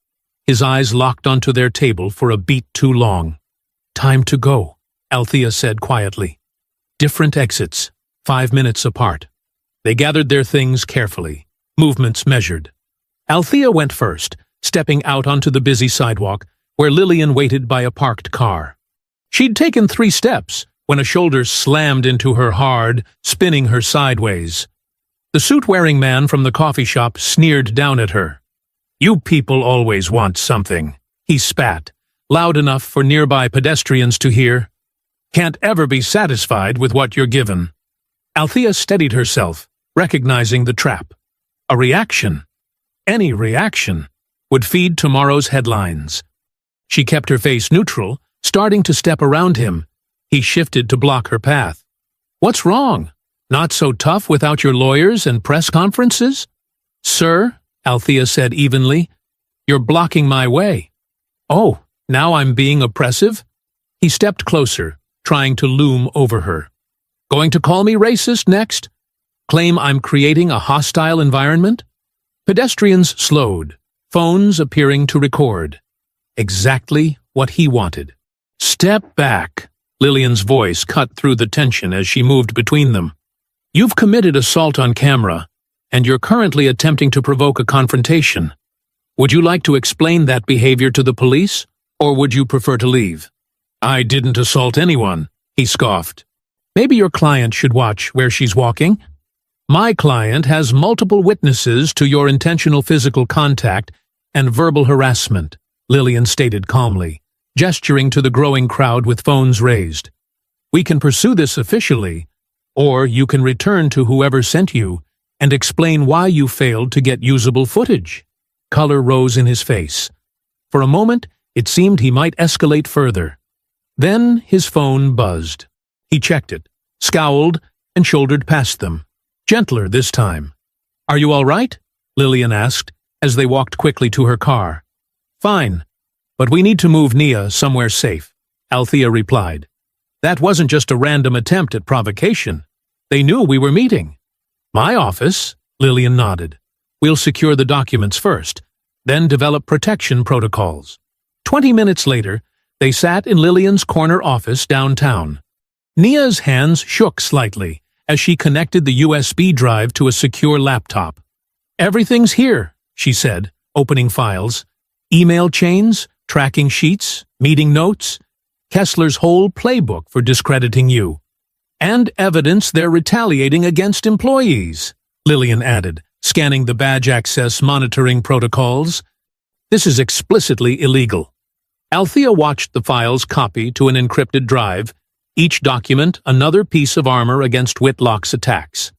His eyes locked onto their table for a beat too long. Time to go, Althea said quietly. Different exits, 5 minutes apart. They gathered their things carefully, movements measured. Althea went first, stepping out onto the busy sidewalk, where Lillian waited by a parked car. She'd taken 3 steps when a shoulder slammed into her hard, spinning her sideways. The suit-wearing man from the coffee shop sneered down at her. You people always want something, he spat, loud enough for nearby pedestrians to hear. Can't ever be satisfied with what you're given. Althea steadied herself, recognizing the trap. A reaction, any reaction, would feed tomorrow's headlines. She kept her face neutral, starting to step around him. He shifted to block her path. What's wrong? Not so tough without your lawyers and press conferences? Sir, Althea said evenly, you're blocking my way. Oh, now I'm being oppressive? He stepped closer, trying to loom over her. Going to call me racist next? Claim I'm creating a hostile environment? Pedestrians slowed, phones appearing to record. Exactly what he wanted. Step back, Lillian's voice cut through the tension as she moved between them. You've committed assault on camera, and you're currently attempting to provoke a confrontation. Would you like to explain that behavior to the police, or would you prefer to leave? I didn't assault anyone, he scoffed. Maybe your client should watch where she's walking. My client has multiple witnesses to your intentional physical contact and verbal harassment, Lillian stated calmly, gesturing to the growing crowd with phones raised. We can pursue this officially, or you can return to whoever sent you and explain why you failed to get usable footage. Color rose in his face. For a moment, it seemed he might escalate further. Then his phone buzzed. He checked it, scowled, and shouldered past them. Gentler this time. Are you all right? Lillian asked, as they walked quickly to her car. Fine, but we need to move Nia somewhere safe, Althea replied. That wasn't just a random attempt at provocation. They knew we were meeting. My office, Lillian nodded. We'll secure the documents first, then develop protection protocols. 20 minutes later, they sat in Lillian's corner office downtown. Nia's hands shook slightly as she connected the USB drive to a secure laptop. Everything's here, she said, opening files. Email chains, tracking sheets, meeting notes, Kessler's whole playbook for discrediting you. And evidence they're retaliating against employees, Lillian added, scanning the badge access monitoring protocols. This is explicitly illegal. Althea watched the files copy to an encrypted drive, each document another piece of armor against Whitlock's attacks.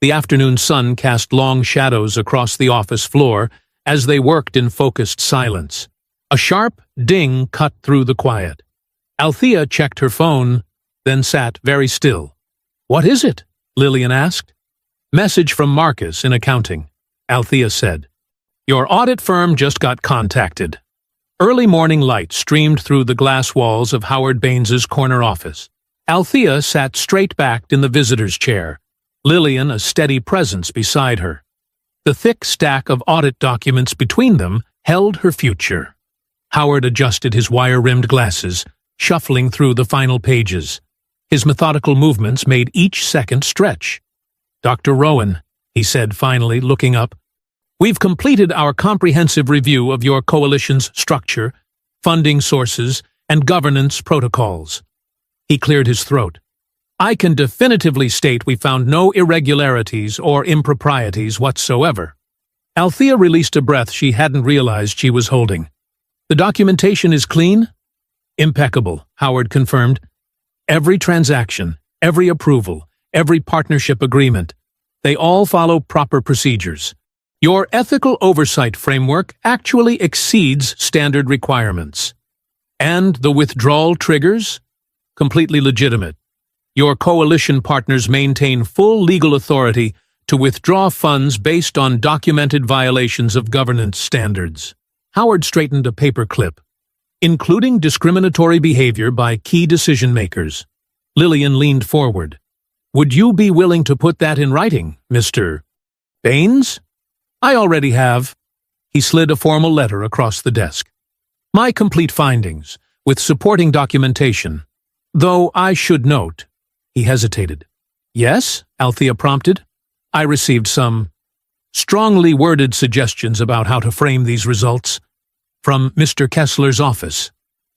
The afternoon sun cast long shadows across the office floor as they worked in focused silence. A sharp ding cut through the quiet. Althea checked her phone, then sat very still. What is it? Lillian asked. Message from Marcus in accounting, Althea said. Your audit firm just got contacted. Early morning light streamed through the glass walls of Howard Baines's corner office. Althea sat straight-backed in the visitor's chair, Lillian a steady presence beside her. The thick stack of audit documents between them held her future. Howard adjusted his wire-rimmed glasses, shuffling through the final pages. His methodical movements made each second stretch. "Dr. Rowan," he said finally, looking up, "we've completed our comprehensive review of your coalition's structure, funding sources, and governance protocols." He cleared his throat. "I can definitively state we found no irregularities or improprieties whatsoever." Althea released a breath she hadn't realized she was holding. "The documentation is clean?" "Impeccable," Howard confirmed. "Every transaction, every approval, every partnership agreement, they all follow proper procedures. Your ethical oversight framework actually exceeds standard requirements. And the withdrawal triggers? Completely legitimate. Your coalition partners maintain full legal authority to withdraw funds based on documented violations of governance standards." Howard straightened a paperclip. "Including discriminatory behavior by key decision-makers." Lillian leaned forward. "Would you be willing to put that in writing, Mr. Baines?" "I already have." He slid a formal letter across the desk. "My complete findings, with supporting documentation. Though I should note," he hesitated. "Yes?" Althea prompted. "I received some strongly worded suggestions about how to frame these results from Mr. Kessler's office."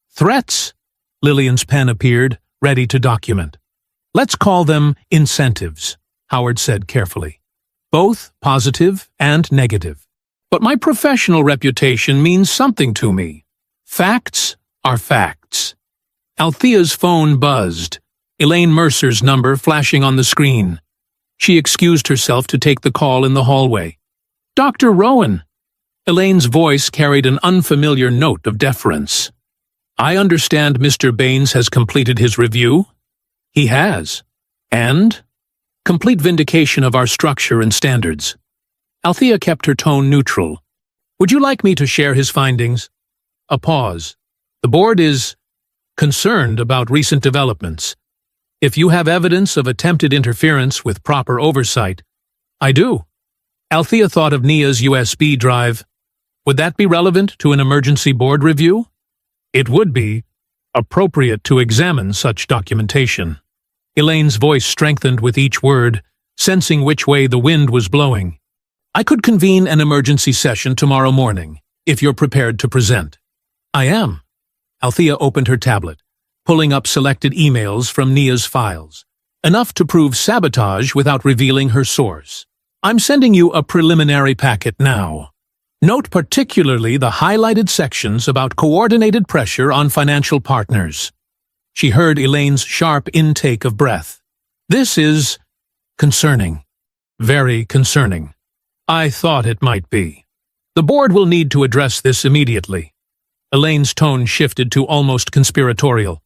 "Threats?" Lillian's pen appeared, ready to document. "Let's call them incentives," Howard said carefully. "Both positive and negative. But my professional reputation means something to me. Facts are facts." Althea's phone buzzed, Elaine Mercer's number flashing on the screen. She excused herself to take the call in the hallway. "Dr. Rowan." Elaine's voice carried an unfamiliar note of deference. "I understand Mr. Baines has completed his review?" "He has. And?" "Complete vindication of our structure and standards." Althea kept her tone neutral. "Would you like me to share his findings?" A pause. "The board is concerned about recent developments. If you have evidence of attempted interference with proper oversight—" "I do." Althea thought of Nia's USB drive. "Would that be relevant to an emergency board review?" "It would be appropriate to examine such documentation." Elaine's voice strengthened with each word, sensing which way the wind was blowing. "I could convene an emergency session tomorrow morning, if you're prepared to present." "I am." Althea opened her tablet, pulling up selected emails from Nia's files, enough to prove sabotage without revealing her source. "I'm sending you a preliminary packet now. Note particularly the highlighted sections about coordinated pressure on financial partners." She heard Elaine's sharp intake of breath. "This is concerning. Very concerning. I thought it might be. The board will need to address this immediately." Elaine's tone shifted to almost conspiratorial.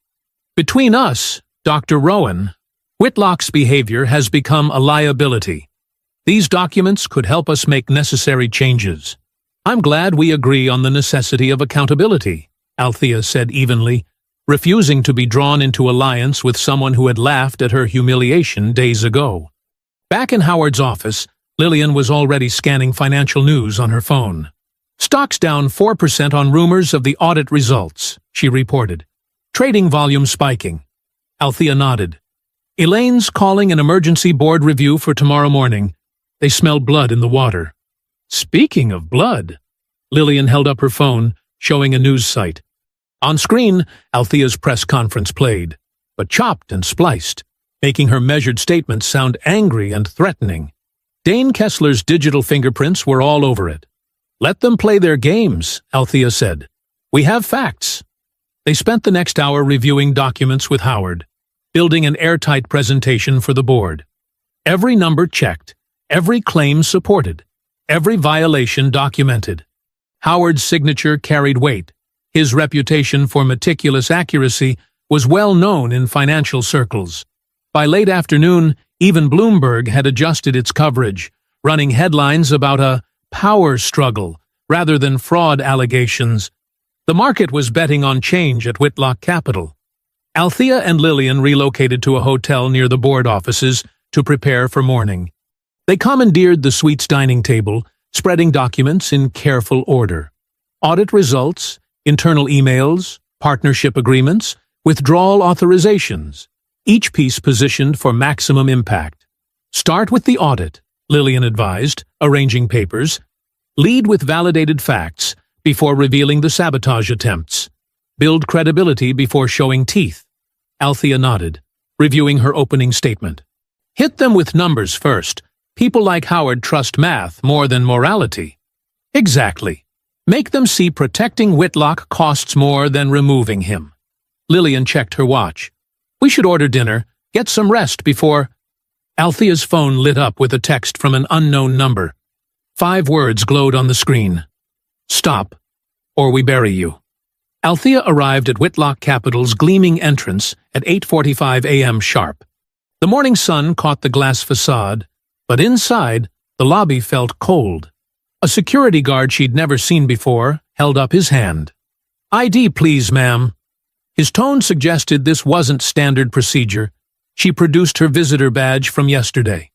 "Between us, Dr. Rowan, Whitlock's behavior has become a liability. These documents could help us make necessary changes." "I'm glad we agree on the necessity of accountability," Althea said evenly, refusing to be drawn into alliance with someone who had laughed at her humiliation days ago. Back in Howard's office, Lillian was already scanning financial news on her phone. "Stocks down 4% on rumors of the audit results," she reported. "Trading volume spiking." Althea nodded. "Elaine's calling an emergency board review for tomorrow morning. They smell blood in the water." "Speaking of blood," Lillian held up her phone, showing a news site. On screen, Althea's press conference played, but chopped and spliced, making her measured statements sound angry and threatening. Dane Kessler's digital fingerprints were all over it. "Let them play their games," Althea said. "We have facts." They spent the next hour reviewing documents with Howard, building an airtight presentation for the board. Every number checked, every claim supported, every violation documented. Howard's signature carried weight. His reputation for meticulous accuracy was well known in financial circles. By late afternoon, even Bloomberg had adjusted its coverage, running headlines about a power struggle rather than fraud allegations. The market was betting on change at Whitlock Capital. Althea and Lillian relocated to a hotel near the board offices to prepare for morning. They commandeered the suite's dining table, spreading documents in careful order. Audit results, internal emails, partnership agreements, withdrawal authorizations, each piece positioned for maximum impact. Start with the audit, Lillian advised, arranging papers. Lead with validated facts before revealing the sabotage attempts. Build credibility before showing teeth. Althea nodded, reviewing her opening statement. Hit them with numbers first. People like Howard trust math more than morality. Exactly. Make them see protecting Whitlock costs more than removing him. Lillian checked her watch. We should order dinner, get some rest before... Althea's phone lit up with a text from an unknown number. 5 words glowed on the screen. Stop, or we bury you. Althea arrived at Whitlock Capital's gleaming entrance at 8:45 a.m. sharp. The morning sun caught the glass facade, but inside, the lobby felt cold. A security guard she'd never seen before held up his hand. ID, please, ma'am. His tone suggested this wasn't standard procedure. She produced her visitor badge from yesterday.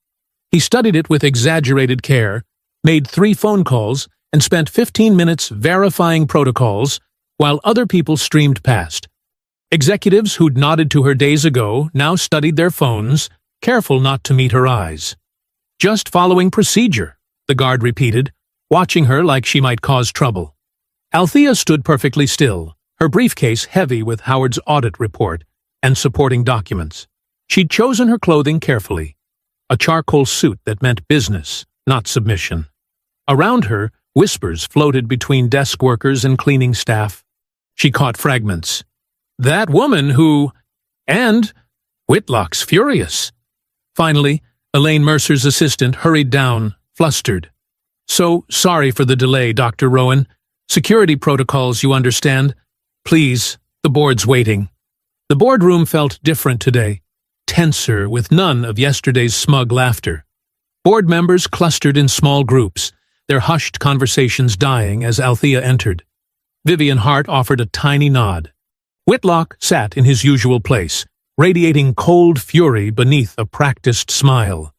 He studied it with exaggerated care, made 3 phone calls, and spent 15 minutes verifying protocols while other people streamed past. Executives who'd nodded to her days ago now studied their phones, careful not to meet her eyes. Just following procedure, the guard repeated, watching her like she might cause trouble. Althea stood perfectly still, her briefcase heavy with Howard's audit report and supporting documents. She'd chosen her clothing carefully, a charcoal suit that meant business, not submission. Around her, whispers floated between desk workers and cleaning staff. She caught fragments. That woman who... And Whitlock's furious. Finally, Elaine Mercer's assistant hurried down, flustered. So, sorry for the delay, Dr. Rowan. Security protocols, you understand. Please, the board's waiting. The boardroom felt different today, tenser with none of yesterday's smug laughter. Board members clustered in small groups, their hushed conversations dying as Althea entered. Vivian Hart offered a tiny nod. Whitlock sat in his usual place, radiating cold fury beneath a practiced smile.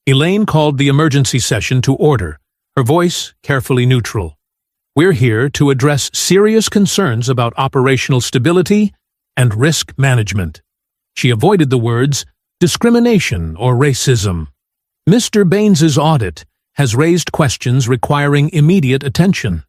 Elaine called the emergency session to order, her voice carefully neutral. We're here to address serious concerns about operational stability and risk management. She avoided the words discrimination or racism. Mr. Baines's audit has raised questions requiring immediate attention.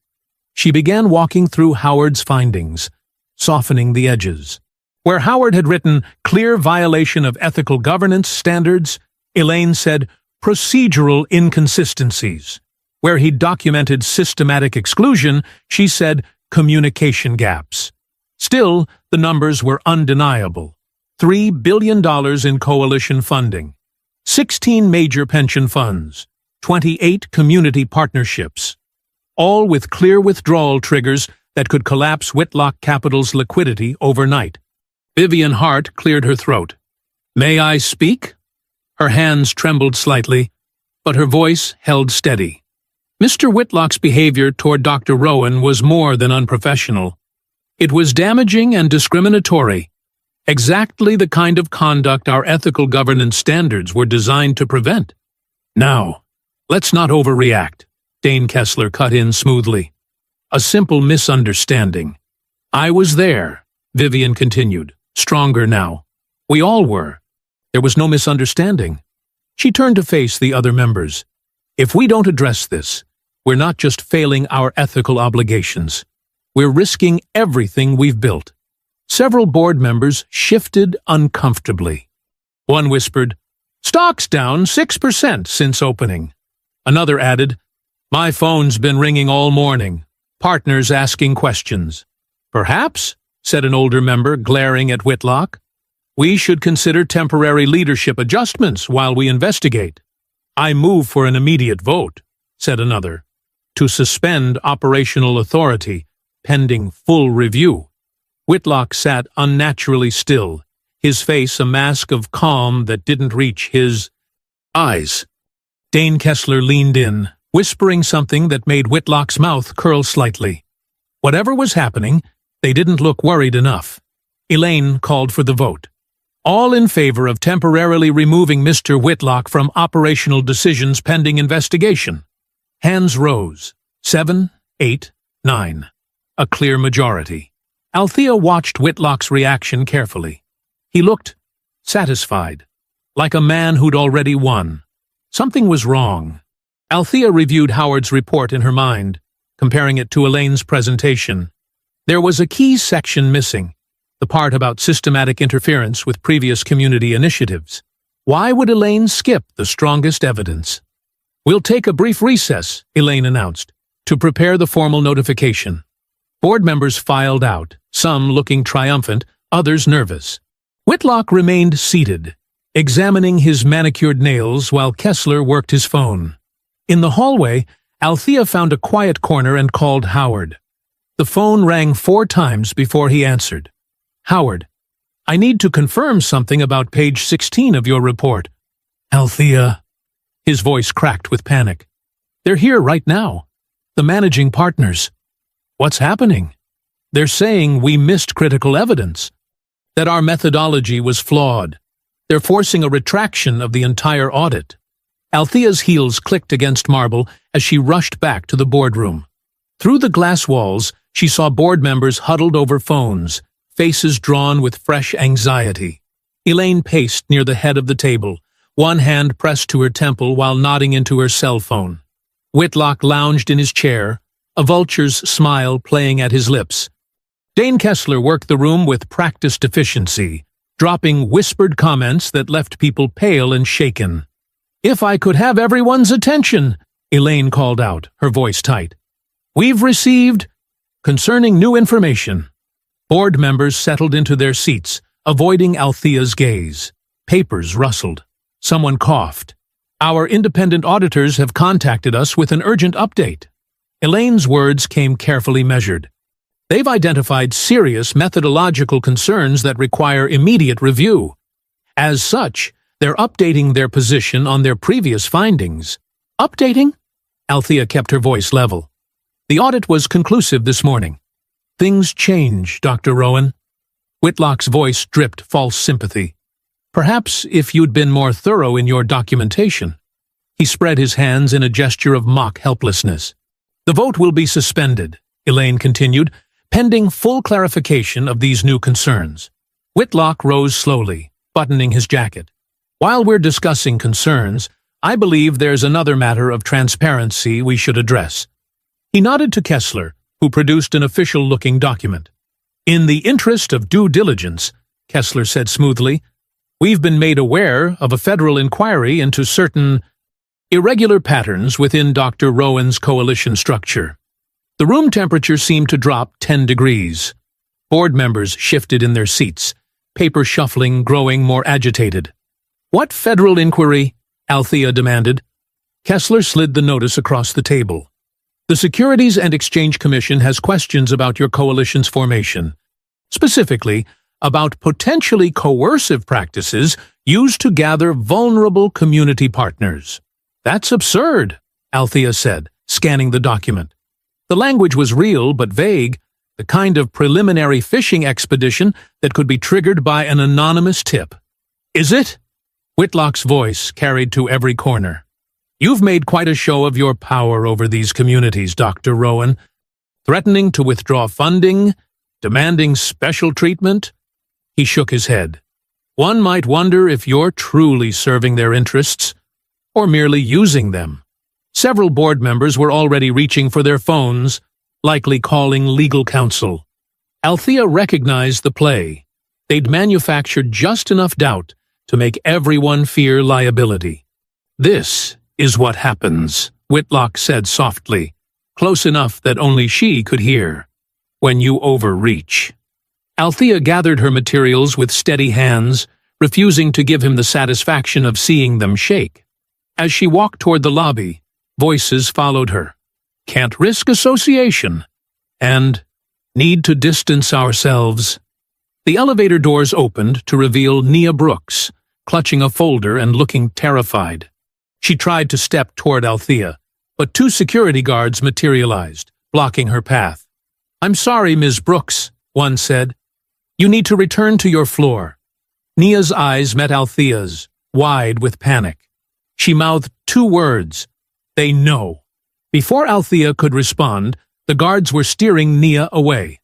She began walking through Howard's findings, softening the edges. Where Howard had written clear violation of ethical governance standards, Elaine said procedural inconsistencies. Where he documented systematic exclusion, she said communication gaps. Still, the numbers were undeniable. $3 billion in coalition funding, 16 major pension funds, 28 community partnerships, all with clear withdrawal triggers that could collapse Whitlock Capital's liquidity overnight. Vivian Hart cleared her throat. May I speak? Her hands trembled slightly, but her voice held steady. Mr. Whitlock's behavior toward Dr. Rowan was more than unprofessional. It was damaging and discriminatory, exactly the kind of conduct our ethical governance standards were designed to prevent. Now, let's not overreact, Dane Kessler cut in smoothly. A simple misunderstanding. I was there, Vivian continued, stronger now. We all were. There was no misunderstanding. She turned to face the other members. If we don't address this, we're not just failing our ethical obligations. We're risking everything we've built. Several board members shifted uncomfortably. One whispered, "Stock's down 6% since opening." Another added, "My phone's been ringing all morning. Partners asking questions." "Perhaps," said an older member, glaring at Whitlock, "we should consider temporary leadership adjustments while we investigate." "I move for an immediate vote," said another, "to suspend operational authority, pending full review." Whitlock sat unnaturally still, his face a mask of calm that didn't reach his eyes. Dane Kessler leaned in, whispering something that made Whitlock's mouth curl slightly. Whatever was happening, they didn't look worried enough. Elaine called for the vote. All in favor of temporarily removing Mr. Whitlock from operational decisions pending investigation. Hands rose. 7, 8, 9. A clear majority. Althea watched Whitlock's reaction carefully. He looked satisfied, like a man who'd already won. Something was wrong. Althea reviewed Howard's report in her mind, comparing it to Elaine's presentation. There was a key section missing, the part about systematic interference with previous community initiatives. Why would Elaine skip the strongest evidence? "We'll take a brief recess," Elaine announced, "to prepare the formal notification." Board members filed out, some looking triumphant, others nervous. Whitlock remained seated, examining his manicured nails while Kessler worked his phone. In the hallway, Althea found a quiet corner and called Howard. The phone rang 4 times before he answered. "Howard, I need to confirm something about page 16 of your report." "Althea." His voice cracked with panic. "They're here right now. The managing partners." "What's happening?" "They're saying we missed critical evidence, that our methodology was flawed. They're forcing a retraction of the entire audit." Althea's heels clicked against marble as she rushed back to the boardroom. Through the glass walls, she saw board members huddled over phones, faces drawn with fresh anxiety. Elaine paced near the head of the table, one hand pressed to her temple while nodding into her cell phone. Whitlock lounged in his chair, a vulture's smile playing at his lips. Dane Kessler worked the room with practiced efficiency, dropping whispered comments that left people pale and shaken. "If I could have everyone's attention," Elaine called out, her voice tight. "We've received concerning new information." Board members settled into their seats, avoiding Althea's gaze. Papers rustled. Someone coughed. "Our independent auditors have contacted us with an urgent update." Elaine's words came carefully measured. "They've identified serious methodological concerns that require immediate review. As such, they're updating their position on their previous findings." "Updating?" Althea kept her voice level. "The audit was conclusive this morning." "Things change, Dr. Rowan." Whitlock's voice dripped false sympathy. "Perhaps if you'd been more thorough in your documentation." He spread his hands in a gesture of mock helplessness. "The vote will be suspended," Elaine continued, "pending full clarification of these new concerns." Whitlock rose slowly, buttoning his jacket. "While we're discussing concerns, I believe there's another matter of transparency we should address." He nodded to Kessler, who produced an official-looking document. "In the interest of due diligence," Kessler said smoothly, "we've been made aware of a federal inquiry into certain irregular patterns within Dr. Rowan's coalition structure." The room temperature seemed to drop 10 degrees. Board members shifted in their seats, paper shuffling growing more agitated. "What federal inquiry?" Althea demanded. Kessler slid the notice across the table. "The Securities and Exchange Commission has questions about your coalition's formation, specifically about potentially coercive practices used to gather vulnerable community partners." "That's absurd," Althea said, scanning the document. The language was real but vague, the kind of preliminary fishing expedition that could be triggered by an anonymous tip. "Is it?" Whitlock's voice carried to every corner. "You've made quite a show of your power over these communities, Dr. Rowan, threatening to withdraw funding, demanding special treatment." He shook his head. "One might wonder if you're truly serving their interests, or merely using them." Several board members were already reaching for their phones, likely calling legal counsel. Althea recognized the play. They'd manufactured just enough doubt to make everyone fear liability. "This is what happens," Whitlock said softly, close enough that only she could hear, "when you overreach." Althea gathered her materials with steady hands, refusing to give him the satisfaction of seeing them shake. As she walked toward the lobby, voices followed her. "Can't risk association," and "need to distance ourselves." The elevator doors opened to reveal Nia Brooks, clutching a folder and looking terrified. She tried to step toward Althea, but 2 security guards materialized, blocking her path. "I'm sorry, Ms. Brooks," one said. "You need to return to your floor." Nia's eyes met Althea's, wide with panic. She mouthed 2 words. "They know." Before Althea could respond, the guards were steering Nia away.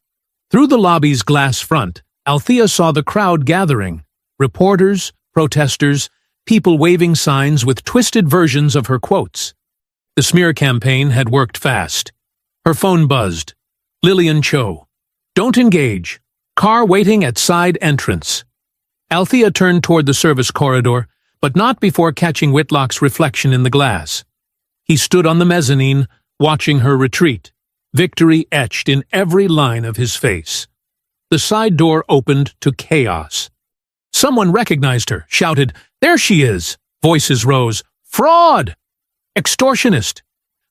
Through the lobby's glass front, Althea saw the crowd gathering. Reporters, protesters, people waving signs with twisted versions of her quotes. The smear campaign had worked fast. Her phone buzzed. Lillian Cho. "Don't engage. Car waiting at side entrance." Althea turned toward the service corridor, but not before catching Whitlock's reflection in the glass. He stood on the mezzanine, watching her retreat, victory etched in every line of his face. The side door opened to chaos. Someone recognized her, shouted, "There she is!" Voices rose. "Fraud! Extortionist!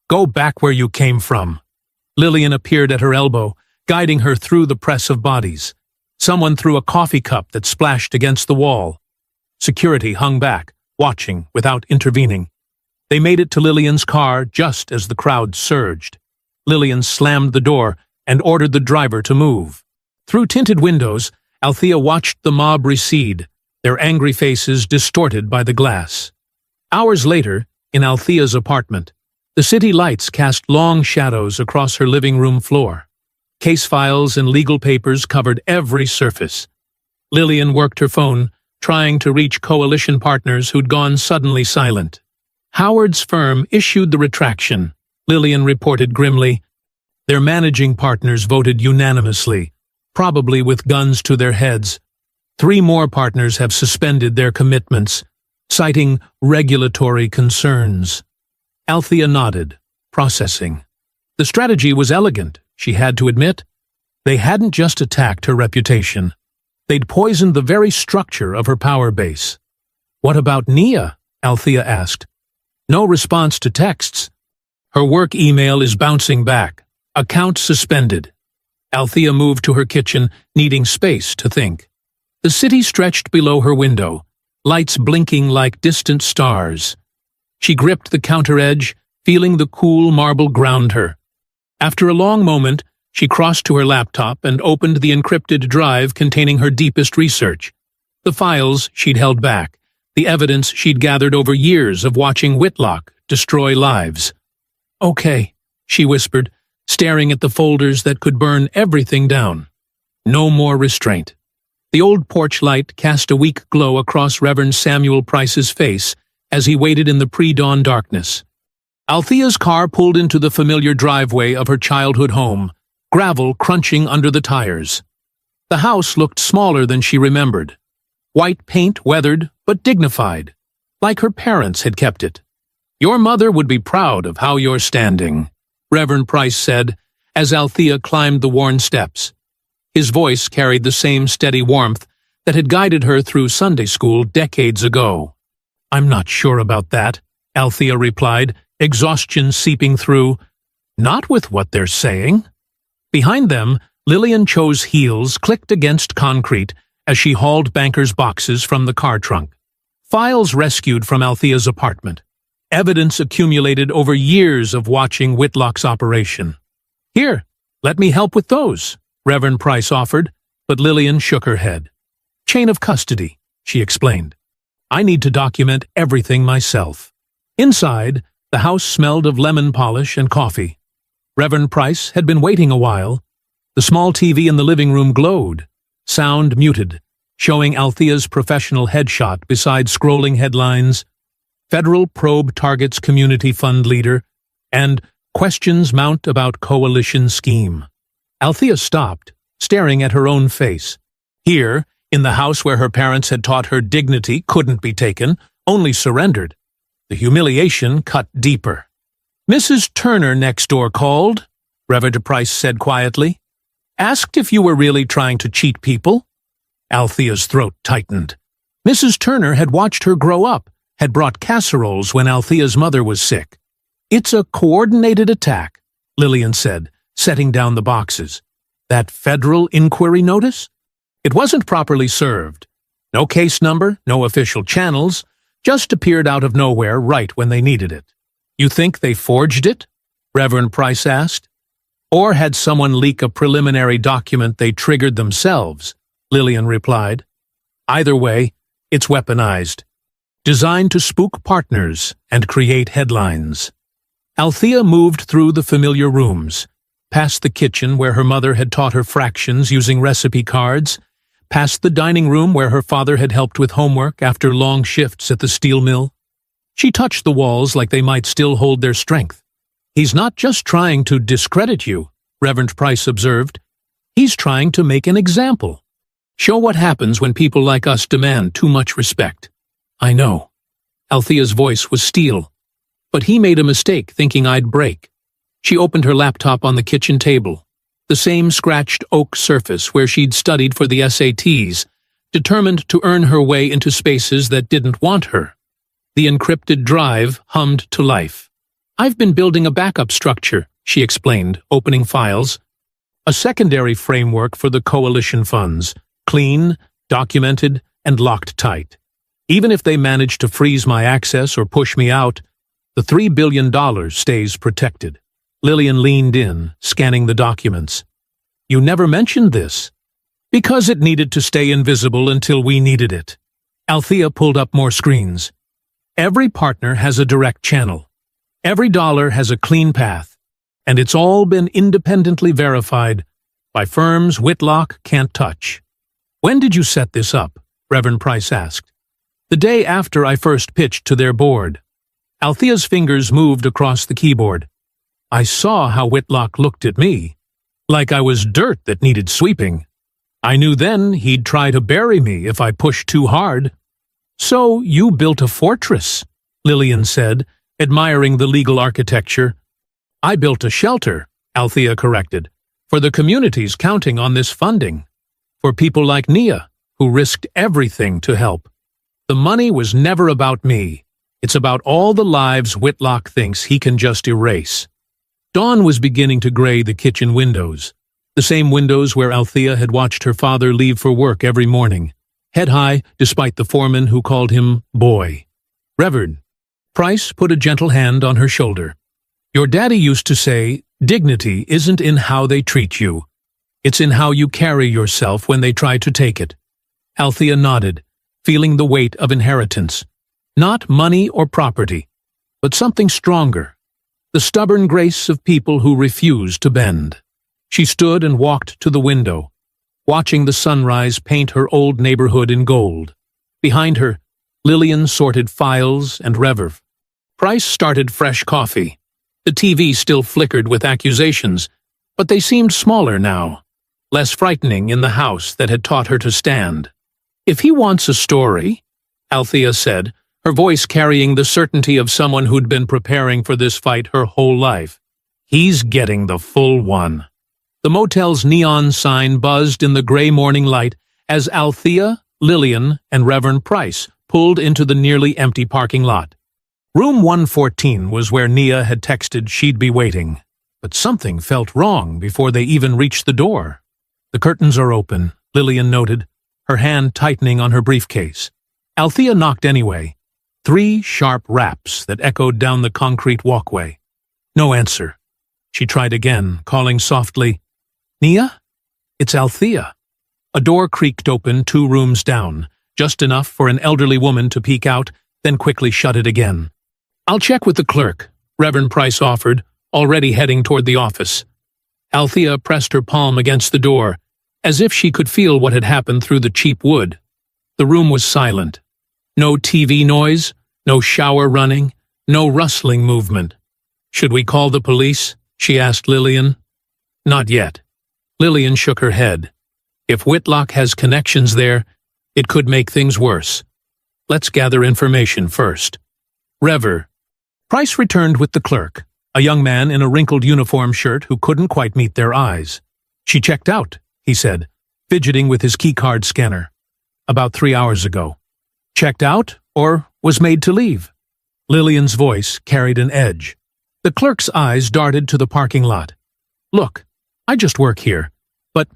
Go back where you came from." Lillian appeared at her elbow, guiding her through the press of bodies. Someone threw a coffee cup that splashed against the wall. Security hung back, watching without intervening. They made it to Lillian's car just as the crowd surged. Lillian slammed the door and ordered the driver to move. Through tinted windows, Althea watched the mob recede, their angry faces distorted by the glass. Hours later, in Althea's apartment, the city lights cast long shadows across her living room floor. Case files and legal papers covered every surface. Lillian worked her phone, trying to reach coalition partners who'd gone suddenly silent. Howard's firm issued the retraction, Lillian reported grimly. Their managing partners voted unanimously, probably with guns to their heads. 3 more partners have suspended their commitments, citing regulatory concerns. Althea nodded, processing. The strategy was elegant, she had to admit. They hadn't just attacked her reputation. They'd poisoned the very structure of her power base. "What about Nia?" Althea asked. No response to texts. Her work email is bouncing back. Account suspended. Althea moved to her kitchen, needing space to think. The city stretched below her window, lights blinking like distant stars. She gripped the counter edge, feeling the cool marble ground her. After a long moment, she crossed to her laptop and opened the encrypted drive containing her deepest research. The files she'd held back, the evidence she'd gathered over years of watching Whitlock destroy lives. "Okay," she whispered, staring at the folders that could burn everything down. No more restraint. The old porch light cast a weak glow across Reverend Samuel Price's face as he waited in the pre-dawn darkness. Althea's car pulled into the familiar driveway of her childhood home, gravel crunching under the tires. The house looked smaller than she remembered. White paint weathered, but dignified, like her parents had kept it. "Your mother would be proud of how you're standing," Reverend Price said, as Althea climbed the worn steps. His voice carried the same steady warmth that had guided her through Sunday school decades ago. "I'm not sure about that," Althea replied, exhaustion seeping through. "Not with what they're saying." Behind them, Lillian Cho's heels clicked against concrete as she hauled bankers' boxes from the car trunk. Files rescued from Althea's apartment. Evidence accumulated over years of watching Whitlock's operation. "Here, let me help with those," Reverend Price offered, but Lillian shook her head. "Chain of custody," she explained. "I need to document everything myself." Inside, the house smelled of lemon polish and coffee. Reverend Price had been waiting a while. The small TV in the living room glowed, sound muted, showing Althea's professional headshot beside scrolling headlines, "Federal Probe Targets Community Fund Leader," and "Questions Mount About Coalition Scheme." Althea stopped, staring at her own face. Here, in the house where her parents had taught her dignity couldn't be taken, only surrendered. The humiliation cut deeper. "Mrs. Turner next door called," Reverend Price said quietly. "Asked if you were really trying to cheat people." Althea's throat tightened. Mrs. Turner had watched her grow up, had brought casseroles when Althea's mother was sick. "It's a coordinated attack," Lillian said, setting down the boxes. "That federal inquiry notice? It wasn't properly served. No case number, no official channels, just appeared out of nowhere right when they needed it." "You think they forged it?" Reverend Price asked. Or had someone leak a preliminary document they triggered themselves? Lillian replied. Either way, it's weaponized. Designed to spook partners and create headlines. Althea moved through the familiar rooms, past the kitchen where her mother had taught her fractions using recipe cards, past the dining room where her father had helped with homework after long shifts at the steel mill. She touched the walls like they might still hold their strength. He's not just trying to discredit you, Reverend Price observed. He's trying to make an example. Show what happens when people like us demand too much respect. I know. Althea's voice was steel. But he made a mistake thinking I'd break. She opened her laptop on the kitchen table, the same scratched oak surface where she'd studied for the SATs, determined to earn her way into spaces that didn't want her. The encrypted drive hummed to life. I've been building a backup structure, she explained, opening files. A secondary framework for the coalition funds, clean, documented, and locked tight. Even if they manage to freeze my access or push me out, the $3 billion stays protected. Lillian leaned in, scanning the documents. You never mentioned this. Because it needed to stay invisible until we needed it. Althea pulled up more screens. Every partner has a direct channel. Every dollar has a clean path. And it's all been independently verified by firms Whitlock can't touch. When did you set this up? Reverend Price asked. The day after I first pitched to their board. Althea's fingers moved across the keyboard. I saw how Whitlock looked at me, like I was dirt that needed sweeping. I knew then he'd try to bury me if I pushed too hard. So you built a fortress, Lillian said, admiring the legal architecture. I built a shelter, Althea corrected, for the communities counting on this funding. For people like Nia, who risked everything to help. The money was never about me. It's about all the lives Whitlock thinks he can just erase. Dawn was beginning to gray the kitchen windows, the same windows where Althea had watched her father leave for work every morning, head high despite the foreman who called him boy. Reverend Price put a gentle hand on her shoulder. Your daddy used to say, dignity isn't in how they treat you. It's in how you carry yourself when they try to take it. Althea nodded, feeling the weight of inheritance. Not money or property, but something stronger. The stubborn grace of people who refuse to bend. She stood and walked to the window, watching the sunrise paint her old neighborhood in gold. Behind her, Lillian sorted files and Reverend Price started fresh coffee. The TV still flickered with accusations, but they seemed smaller now, less frightening in the house that had taught her to stand. If he wants a story, Althea said, her voice carrying the certainty of someone who'd been preparing for this fight her whole life, he's getting the full one. The motel's neon sign buzzed in the gray morning light as Althea, Lillian, and Reverend Price pulled into the nearly empty parking lot. Room 114 was where Nia had texted she'd be waiting, but something felt wrong before they even reached the door. The curtains are open, Lillian noted, her hand tightening on her briefcase. Althea knocked anyway. 3 sharp raps that echoed down the concrete walkway. No answer. She tried again, calling softly, Nia? It's Althea. A door creaked open 2 rooms down, just enough for an elderly woman to peek out, then quickly shut it again. I'll check with the clerk, Reverend Price offered, already heading toward the office. Althea pressed her palm against the door, as if she could feel what had happened through the cheap wood. The room was silent. No TV noise, no shower running, no rustling movement. Should we call the police? She asked Lillian. Not yet. Lillian shook her head. If Whitlock has connections there, it could make things worse. Let's gather information first. Rever. Price returned with the clerk, a young man in a wrinkled uniform shirt who couldn't quite meet their eyes. She checked out, he said, fidgeting with his keycard scanner. About 3 hours ago. Checked out, or was made to leave? Lillian's voice carried an edge. The clerk's eyes darted to the parking lot. Look, I just work here, but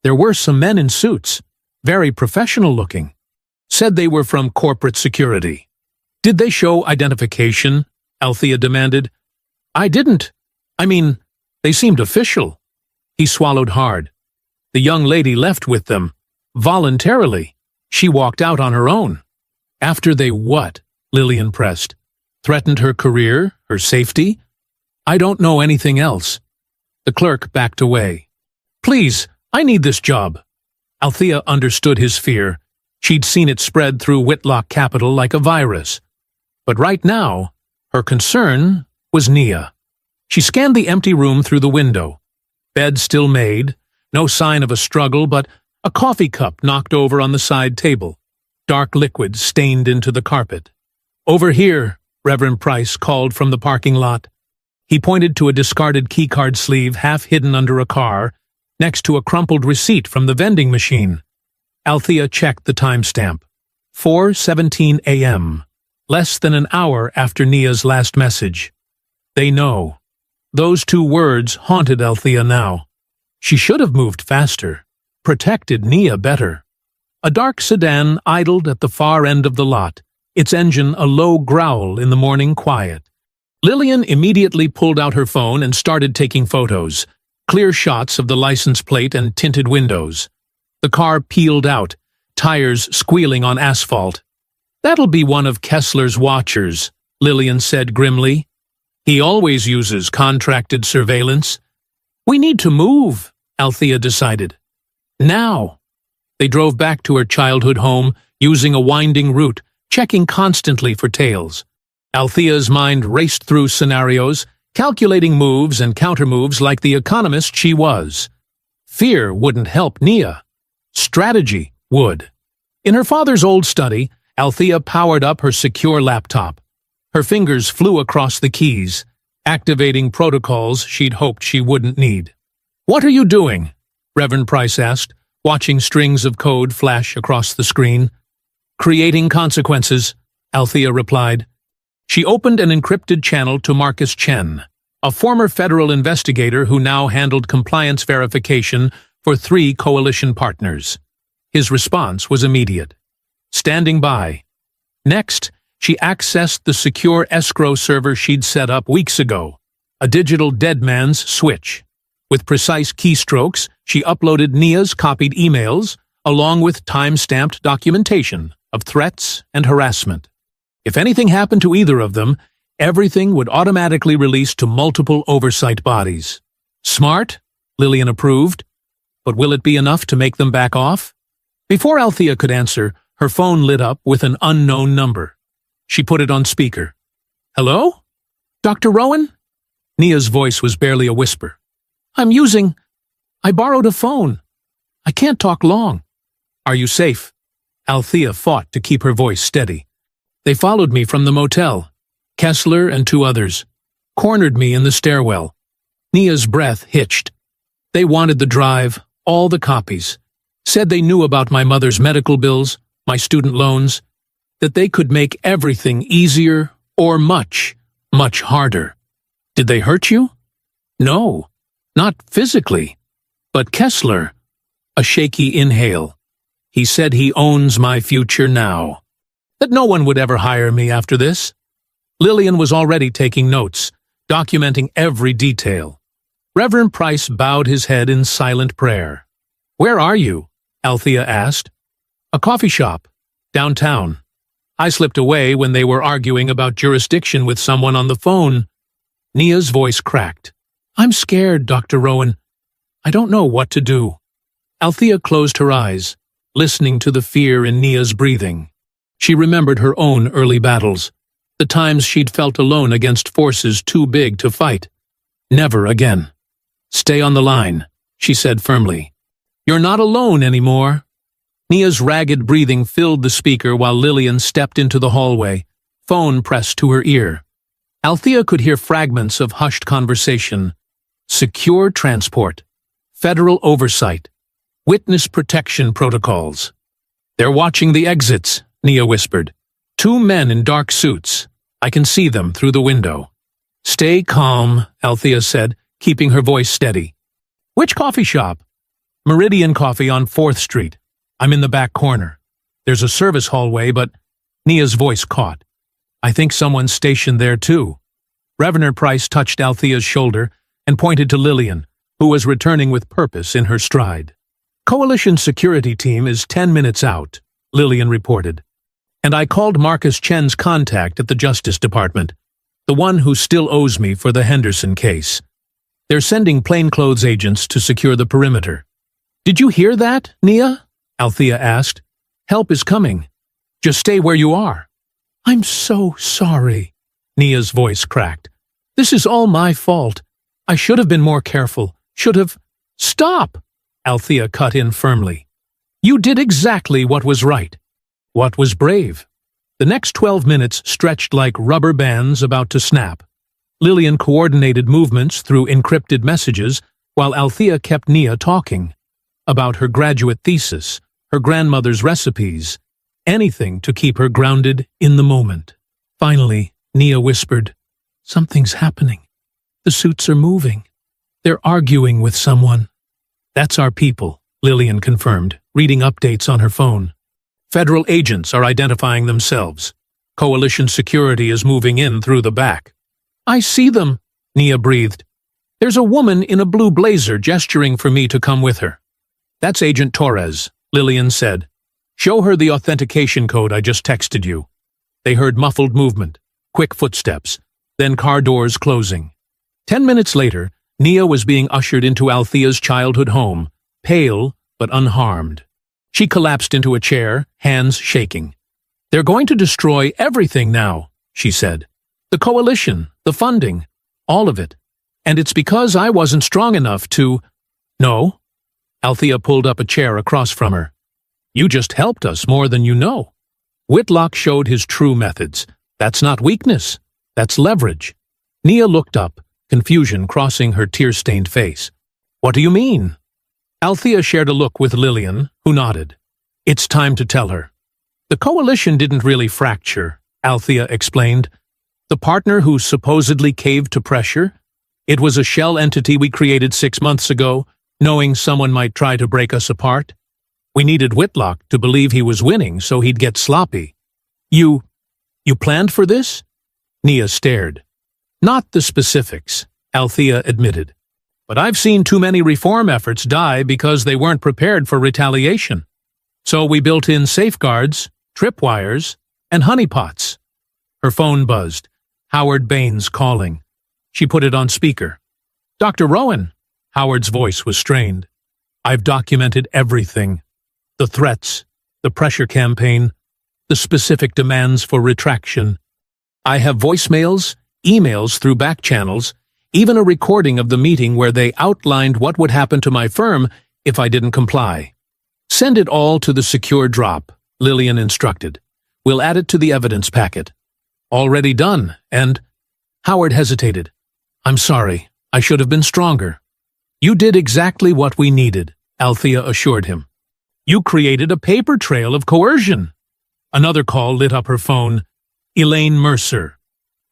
there were some men in suits, very professional looking. Said they were from corporate security. Did they show identification? Althea demanded. I didn't. I mean, they seemed official, He swallowed hard. The young lady left with them. Voluntarily. She walked out on her own. After they what? Lillian pressed. Threatened her career, her safety? I don't know anything else. The clerk backed away. Please, I need this job. Althea understood his fear. She'd seen it spread through Whitlock Capital like a virus. But right now, her concern was Nia. She scanned the empty room through the window. Bed still made, no sign of a struggle, but a coffee cup knocked over on the side table. Dark liquid stained into the carpet. Over here, Reverend Price called from the parking lot. He pointed to a discarded keycard sleeve half hidden under a car, next to a crumpled receipt from the vending machine. Althea checked the timestamp. 4:17 a.m., less than an hour after Nia's last message. They know. Those two words haunted Althea now. She should have moved faster, protected Nia better. A dark sedan idled at the far end of the lot, its engine a low growl in the morning quiet. Lillian immediately pulled out her phone and started taking photos, clear shots of the license plate and tinted windows. The car peeled out, tires squealing on asphalt. That'll be one of Kessler's watchers, Lillian said grimly. He always uses contracted surveillance. We need to move, Althea decided. Now. They drove back to her childhood home, using a winding route, checking constantly for tails. Althea's mind raced through scenarios, calculating moves and countermoves like the economist she was. Fear wouldn't help Nia. Strategy would. In her father's old study, Althea powered up her secure laptop. Her fingers flew across the keys, activating protocols she'd hoped she wouldn't need. What are you doing? Reverend Price asked, watching strings of code flash across the screen. Creating consequences, Althea replied. She opened an encrypted channel to Marcus Chen, a former federal investigator who now handled compliance verification for 3 coalition partners. His response was immediate. Standing by. Next, she accessed the secure escrow server she'd set up weeks ago, a digital dead man's switch. With precise keystrokes, she uploaded Nia's copied emails, along with time-stamped documentation of threats and harassment. If anything happened to either of them, everything would automatically release to multiple oversight bodies. Smart, Lillian approved, but will it be enough to make them back off? Before Althea could answer, her phone lit up with an unknown number. She put it on speaker. Hello? Dr. Rowan? Nia's voice was barely a whisper. I borrowed a phone. I can't talk long. Are you safe? Althea fought to keep her voice steady. They followed me from the motel. Kessler and 2 others. Cornered me in the stairwell. Nia's breath hitched. They wanted the drive, all the copies. Said they knew about my mother's medical bills, my student loans, that they could make everything easier or much, much harder. Did they hurt you? No. Not physically, but Kessler, a shaky inhale. He said he owns my future now. That no one would ever hire me after this. Lillian was already taking notes, documenting every detail. Reverend Price bowed his head in silent prayer. Where are you? Althea asked. A coffee shop, downtown. I slipped away when they were arguing about jurisdiction with someone on the phone. Nia's voice cracked. I'm scared, Dr. Rowan. I don't know what to do. Althea closed her eyes, listening to the fear in Nia's breathing. She remembered her own early battles, the times she'd felt alone against forces too big to fight. Never again. Stay on the line, she said firmly. You're not alone anymore. Nia's ragged breathing filled the speaker while Lillian stepped into the hallway, phone pressed to her ear. Althea could hear fragments of hushed conversation. Secure transport, federal oversight, witness protection protocols. They're watching the exits, Nia whispered. 2 men in dark suits. I can see them through the window. Stay calm, Althea said, keeping her voice steady. Which coffee shop? Meridian Coffee on 4th Street. I'm in the back corner. There's a service hallway, but Nia's voice caught. I think someone's stationed there too. Reverend Price touched Althea's shoulder and pointed to Lillian, who who was returning with purpose in her stride. "Coalition security team is 10 minutes out," Lillian reported. "And I called Marcus Chen's contact at the Justice Department, the one who still owes me for the Henderson case. They're sending plainclothes agents to secure the perimeter." "Did you hear that, Nia?" Althea asked. "Help is coming. Just stay where you are." "I'm so sorry," Nia's voice cracked. "This is all my fault. I should have been more careful. Should have—" "Stop!" Althea cut in firmly. "You did exactly what was right. What was brave." The next 12 minutes stretched like rubber bands about to snap. Lillian coordinated movements through encrypted messages while Althea kept Nia talking. About her graduate thesis, her grandmother's recipes, anything to keep her grounded in the moment. Finally, Nia whispered, "Something's happening. The suits are moving. They're arguing with someone." "That's our people," Lillian confirmed, reading updates on her phone. "Federal agents are identifying themselves. Coalition security is moving in through the back." "I see them," Nia breathed. "There's a woman in a blue blazer gesturing for me to come with her." "That's Agent Torres," Lillian said. "Show her the authentication code I just texted you." They heard muffled movement, quick footsteps, then car doors closing. 10 minutes later, Nia was being ushered into Althea's childhood home, pale but unharmed. She collapsed into a chair, hands shaking. "They're going to destroy everything now," she said. "The coalition, the funding, all of it. And it's because I wasn't strong enough to—" "No." Althea pulled up a chair across from her. "You just helped us more than you know." Whitlock showed his true methods. That's not weakness. That's leverage. Nia looked up, confusion crossing her tear-stained face. "What do you mean?" Althea shared a look with Lillian, who nodded. "It's time to tell her." "The coalition didn't really fracture," Althea explained. "The partner who supposedly caved to pressure? It was a shell entity we created 6 months ago, knowing someone might try to break us apart. We needed Whitlock to believe he was winning so he'd get sloppy." You planned for this?" Nia stared. "Not the specifics," Althea admitted. "But I've seen too many reform efforts die because they weren't prepared for retaliation. So we built in safeguards, tripwires, and honeypots." Her phone buzzed. Howard Baines calling. She put it on speaker. "Dr. Rowan." Howard's voice was strained. "I've documented everything. The threats, the pressure campaign, the specific demands for retraction. I have voicemails, emails through back channels, even a recording of the meeting where they outlined what would happen to my firm if I didn't comply." "Send it all to the secure drop," Lillian instructed. "We'll add it to the evidence packet." "Already done, and—" Howard hesitated. "I'm sorry, I should have been stronger." "You did exactly what we needed," Althea assured him. "You created a paper trail of coercion." Another call lit up her phone. Elaine Mercer.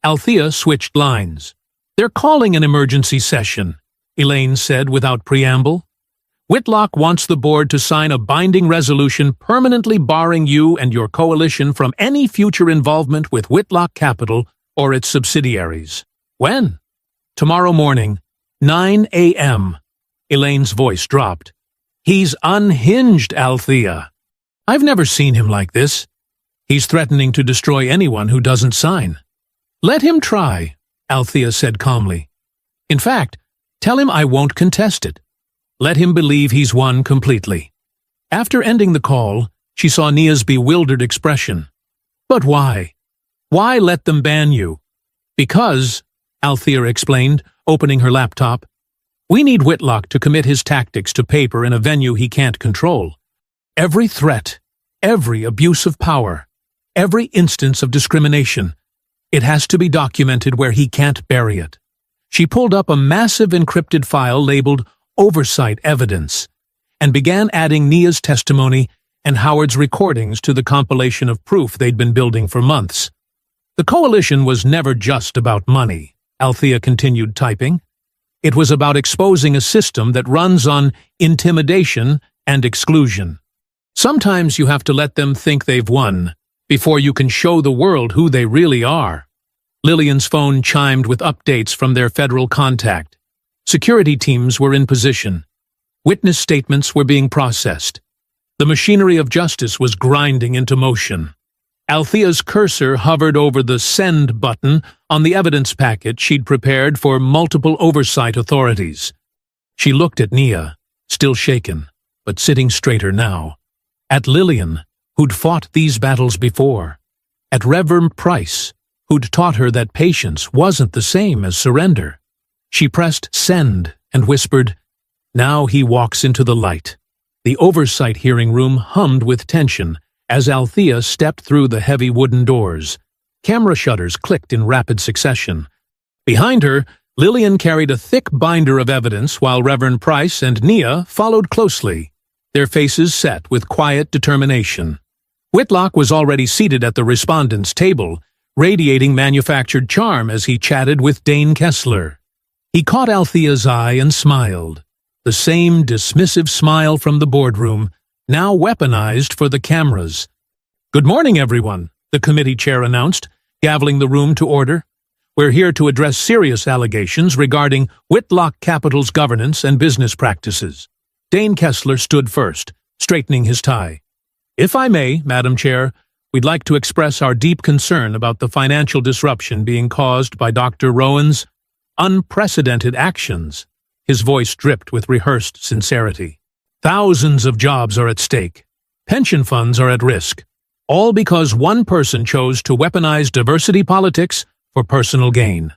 Althea switched lines. "They're calling an emergency session," Elaine said without preamble. "Whitlock wants the board to sign a binding resolution permanently barring you and your coalition from any future involvement with Whitlock Capital or its subsidiaries." "When?" "Tomorrow morning, 9 a.m. Elaine's voice dropped. "He's unhinged, Althea. I've never seen him like this. He's threatening to destroy anyone who doesn't sign." "Let him try," Althea said calmly. "In fact, tell him I won't contest it. Let him believe he's won completely." After ending the call, she saw Nia's bewildered expression. "But why? Why let them ban you?" "Because," Althea explained, opening her laptop, "we need Whitlock to commit his tactics to paper in a venue he can't control. Every threat, every abuse of power, every instance of discrimination, it has to be documented where he can't bury it." She pulled up a massive encrypted file labeled Oversight Evidence and began adding Nia's testimony and Howard's recordings to the compilation of proof they'd been building for months. "The coalition was never just about money," Althea continued typing. "It was about exposing a system that runs on intimidation and exclusion. Sometimes you have to let them think they've won before you can show the world who they really are." Lillian's phone chimed with updates from their federal contact. Security teams were in position. Witness statements were being processed. The machinery of justice was grinding into motion. Althea's cursor hovered over the send button on the evidence packet she'd prepared for multiple oversight authorities. She looked at Nia, still shaken, but sitting straighter now. At Lillian, who'd fought these battles before. At Reverend Price, who'd taught her that patience wasn't the same as surrender. She pressed send and whispered, "Now he walks into the light." The oversight hearing room hummed with tension as Althea stepped through the heavy wooden doors. Camera shutters clicked in rapid succession. Behind her, Lillian carried a thick binder of evidence while Reverend Price and Nia followed closely, their faces set with quiet determination. Whitlock was already seated at the respondent's table, radiating manufactured charm as he chatted with Dane Kessler. He caught Althea's eye and smiled, the same dismissive smile from the boardroom, now weaponized for the cameras. "Good morning, everyone," the committee chair announced, gaveling the room to order. "We're here to address serious allegations regarding Whitlock Capital's governance and business practices." Dane Kessler stood first, straightening his tie. "If I may, Madam Chair, we'd like to express our deep concern about the financial disruption being caused by Dr. Rowan's unprecedented actions." His voice dripped with rehearsed sincerity. "Thousands of jobs are at stake. Pension funds are at risk. All because one person chose to weaponize diversity politics for personal gain."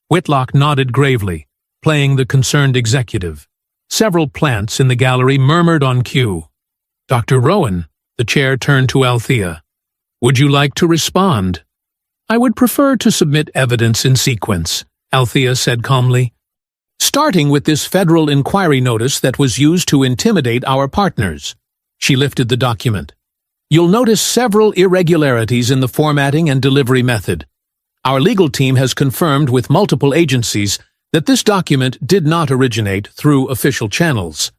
Whitlock nodded gravely, playing the concerned executive. Several plants in the gallery murmured on cue. "Dr. Rowan," the chair turned to Althea. "Would you like to respond?" "I would prefer to submit evidence in sequence," Althea said calmly. "Starting with this federal inquiry notice that was used to intimidate our partners." She lifted the document. "You'll notice several irregularities in the formatting and delivery method. Our legal team has confirmed with multiple agencies that this document did not originate through official channels."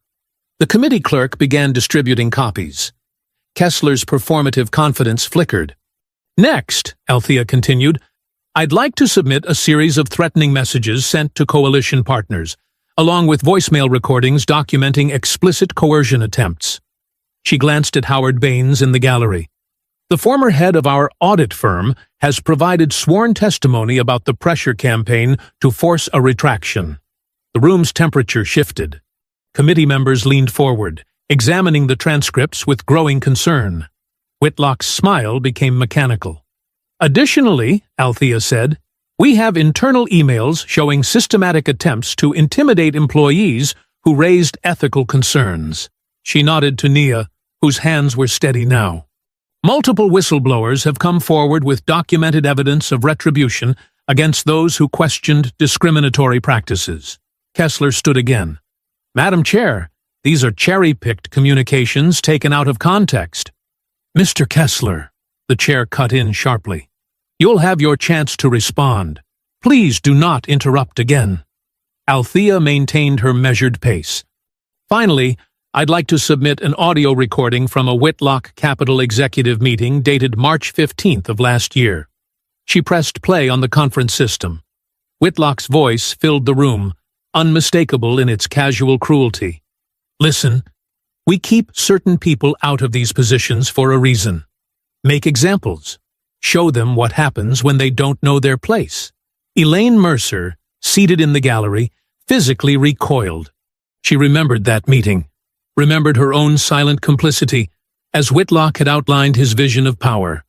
The committee clerk began distributing copies. Kessler's performative confidence flickered. "Next," Althea continued, "I'd like to submit a series of threatening messages sent to coalition partners, along with voicemail recordings documenting explicit coercion attempts." She glanced at Howard Baines in the gallery. "The former head of our audit firm has provided sworn testimony about the pressure campaign to force a retraction." The room's temperature shifted. Committee members leaned forward, examining the transcripts with growing concern. Whitlock's smile became mechanical. "Additionally," Althea said, "we have internal emails showing systematic attempts to intimidate employees who raised ethical concerns." She nodded to Nia, whose hands were steady now. "Multiple whistleblowers have come forward with documented evidence of retribution against those who questioned discriminatory practices." Kessler stood again. "Madam Chair, these are cherry-picked communications taken out of context." "Mr. Kessler," the chair cut in sharply, "you'll have your chance to respond. Please do not interrupt again." Althea maintained her measured pace. "Finally, I'd like to submit an audio recording from a Whitlock Capital executive meeting dated March 15th of last year." She pressed play on the conference system. Whitlock's voice filled the room, unmistakable in its casual cruelty. "Listen, we keep certain people out of these positions for a reason. Make examples. Show them what happens when they don't know their place." Elaine Mercer, seated in the gallery, physically recoiled. She remembered that meeting, remembered her own silent complicity, as Whitlock had outlined his vision of power.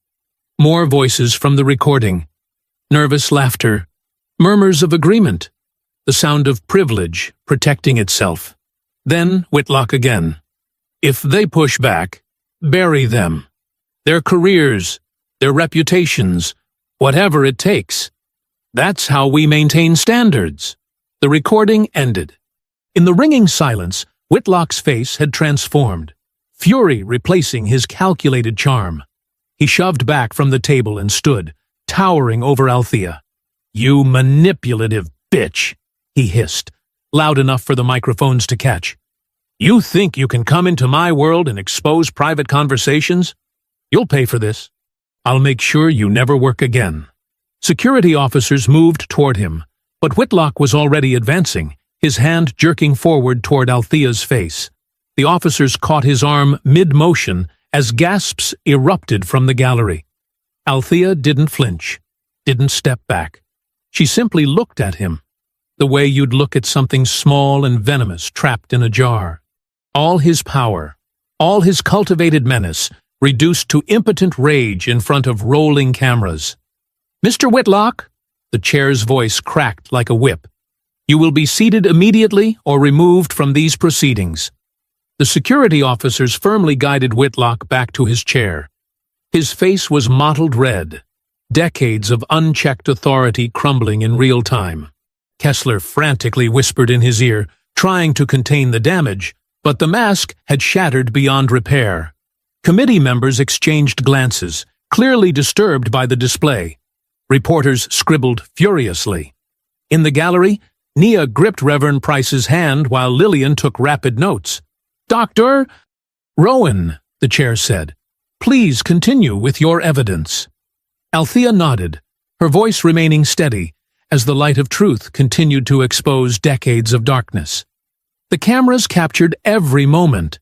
More voices from the recording. Nervous laughter. Murmurs of agreement. The sound of privilege protecting itself. Then Whitlock again. "If they push back, bury them. Their careers, their reputations, whatever it takes. That's how we maintain standards." The recording ended. In the ringing silence, Whitlock's face had transformed, fury replacing his calculated charm. He shoved back from the table and stood, towering over Althea. "You manipulative bitch," he hissed, loud enough for the microphones to catch. "You think you can come into my world and expose private conversations? You'll pay for this. I'll make sure you never work again." Security officers moved toward him, but Whitlock was already advancing, his hand jerking forward toward Althea's face. The officers caught his arm mid-motion as gasps erupted from the gallery. Althea didn't flinch, didn't step back. She simply looked at him, the way you'd look at something small and venomous trapped in a jar. All his power, all his cultivated menace, reduced to impotent rage in front of rolling cameras. "Mr. Whitlock," the chair's voice cracked like a whip, "you will be seated immediately or removed from these proceedings." The security officers firmly guided Whitlock back to his chair. His face was mottled red, decades of unchecked authority crumbling in real time. Kessler frantically whispered in his ear, trying to contain the damage, but the mask had shattered beyond repair. Committee members exchanged glances, clearly disturbed by the display. Reporters scribbled furiously. In the gallery, Nia gripped Reverend Price's hand while Lillian took rapid notes. "Dr. Rowan," the chair said, "please continue with your evidence." Althea nodded, her voice remaining steady, as the light of truth continued to expose decades of darkness. The cameras captured every moment,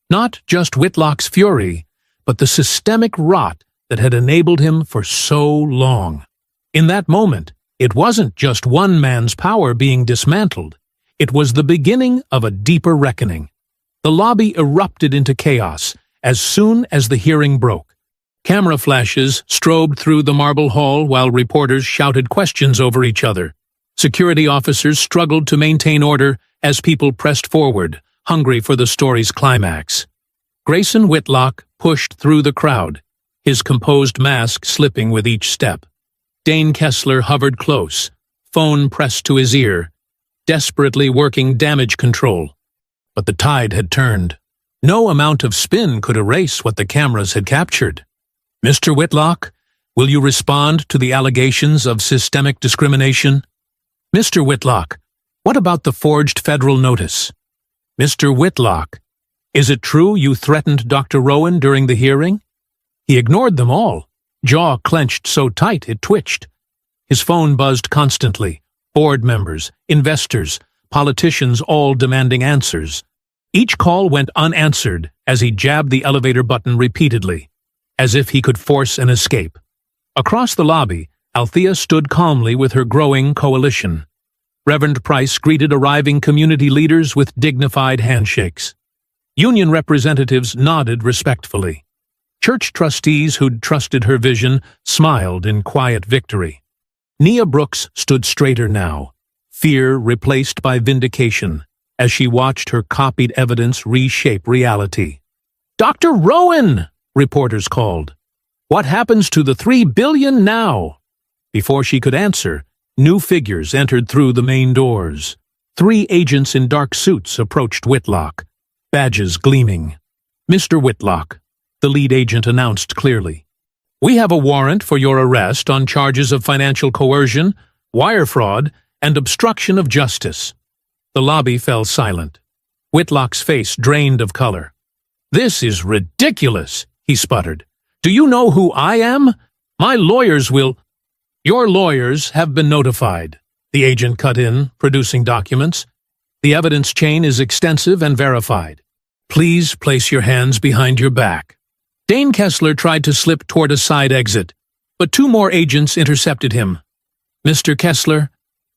not just Whitlock's fury, but the systemic rot that had enabled him for so long. In that moment, it wasn't just one man's power being dismantled. It was the beginning of a deeper reckoning. The lobby erupted into chaos as soon as the hearing broke. Camera flashes strobed through the marble hall while reporters shouted questions over each other. Security officers struggled to maintain order as people pressed forward, hungry for the story's climax. Grayson Whitlock pushed through the crowd, his composed mask slipping with each step. Dane Kessler hovered close, phone pressed to his ear, desperately working damage control. But the tide had turned. No amount of spin could erase what the cameras had captured. "Mr. Whitlock, will you respond to the allegations of systemic discrimination?" "Mr. Whitlock, what about the forged federal notice?" "Mr. Whitlock, is it true you threatened Dr. Rowan during the hearing?" He ignored them all, jaw clenched so tight it twitched. His phone buzzed constantly, board members, investors, politicians all demanding answers. Each call went unanswered as he jabbed the elevator button repeatedly, as if he could force an escape. Across the lobby, Althea stood calmly with her growing coalition. Reverend Price greeted arriving community leaders with dignified handshakes. Union representatives nodded respectfully. Church trustees who'd trusted her vision smiled in quiet victory. Nia Brooks stood straighter now, fear replaced by vindication, as she watched her copied evidence reshape reality. "Dr. Rowan!" reporters called. "What happens to the $3 billion now?" Before she could answer, new figures entered through the main doors. 3 agents in dark suits approached Whitlock, badges gleaming. "Mr. Whitlock," the lead agent announced clearly, "we have a warrant for your arrest on charges of financial coercion, wire fraud, and obstruction of justice." The lobby fell silent. Whitlock's face drained of color. "This is ridiculous," he sputtered. "Do you know who I am? My lawyers will—" "Your lawyers have been notified," the agent cut in, producing documents. "The evidence chain is extensive and verified. Please place your hands behind your back." Dane Kessler tried to slip toward a side exit, but 2 more agents intercepted him. "Mr. Kessler,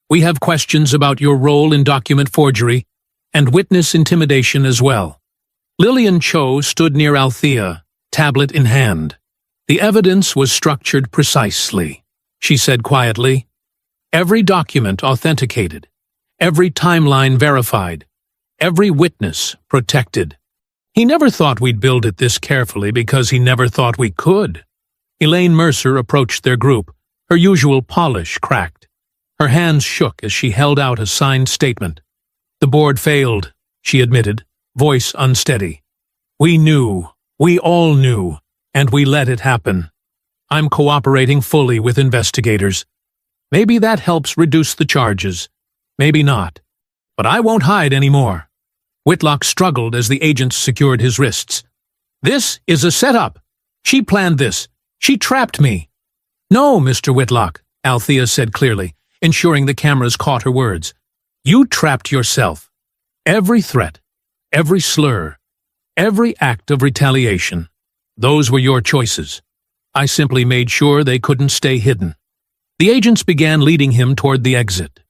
we have questions about your role in document forgery and witness intimidation as well." Lillian Cho stood near Althea, tablet in hand. "The evidence was structured precisely," she said quietly. "Every document authenticated, every timeline verified, every witness protected. He never thought we'd build it this carefully because he never thought we could." Elaine Mercer approached their group, her usual polish cracked. Her hands shook as she held out a signed statement. "The board failed," she admitted, voice unsteady. "We knew, we all knew, and we let it happen. I'm cooperating fully with investigators. Maybe that helps reduce the charges. Maybe not. But I won't hide anymore." Whitlock struggled as the agents secured his wrists. "This is a setup. She planned this. She trapped me." "No, Mr. Whitlock," Althea said clearly, ensuring the cameras caught her words. You trapped yourself. Every threat, every slur, every act of retaliation. Those were your choices. I simply made sure they couldn't stay hidden. The agents began leading him toward the exit.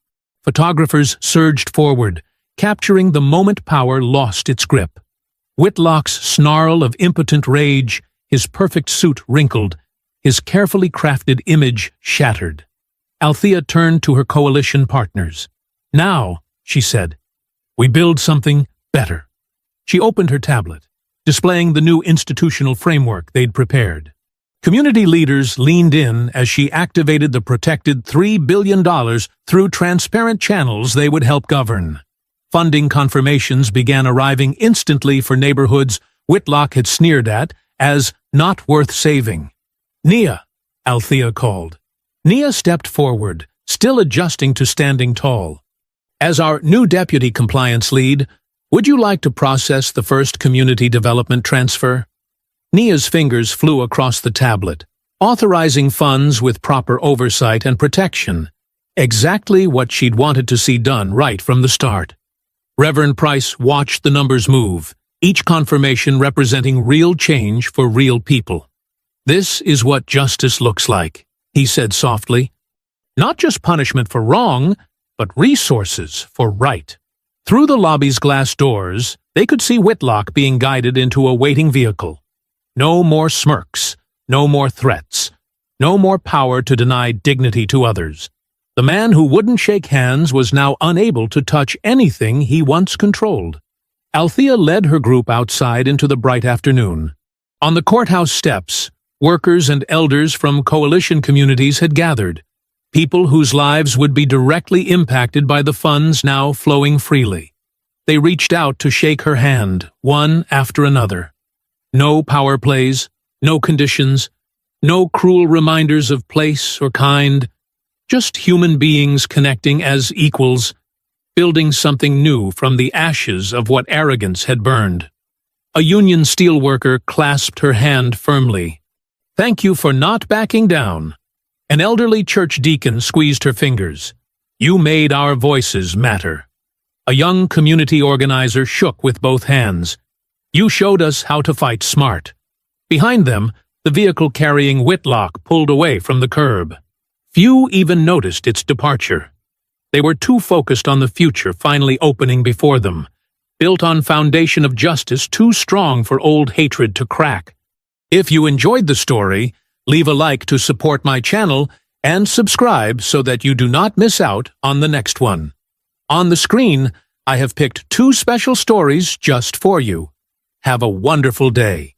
Photographers surged forward, capturing the moment power lost its grip. Whitlock's snarl of impotent rage, his perfect suit wrinkled, his carefully crafted image shattered. Althea turned to her coalition partners. "Now," she said, "we build something better." She opened her tablet, displaying the new institutional framework they'd prepared. Community leaders leaned in as she activated the protected $3 billion through transparent channels they would help govern. Funding confirmations began arriving instantly for neighborhoods Whitlock had sneered at as not worth saving. "Nia," Althea called. Nia stepped forward, still adjusting to standing tall. "As our new deputy compliance lead, would you like to process the first community development transfer?" Nia's fingers flew across the tablet, authorizing funds with proper oversight and protection. Exactly what she'd wanted to see done right from the start. Reverend Price watched the numbers move, each confirmation representing real change for real people. "This is what justice looks like," he said softly. "Not just punishment for wrong, but resources for right." Through the lobby's glass doors, they could see Whitlock being guided into a waiting vehicle. No more smirks, no more threats, no more power to deny dignity to others. The man who wouldn't shake hands was now unable to touch anything he once controlled. Althea led her group outside into the bright afternoon. On the courthouse steps, workers and elders from coalition communities had gathered, people whose lives would be directly impacted by the funds now flowing freely. They reached out to shake her hand, one after another. No power plays, no conditions, no cruel reminders of place or kind, just human beings connecting as equals, building something new from the ashes of what arrogance had burned. A union steelworker clasped her hand firmly. "Thank you for not backing down." An elderly church deacon squeezed her fingers. "You made our voices matter." A young community organizer shook with both hands. "You showed us how to fight smart." Behind them, the vehicle carrying Whitlock pulled away from the curb. Few even noticed its departure. They were too focused on the future finally opening before them, built on foundation of justice too strong for old hatred to crack. If you enjoyed the story, leave a like to support my channel and subscribe so that you do not miss out on the next one. On the screen, I have picked 2 special stories just for you. Have a wonderful day.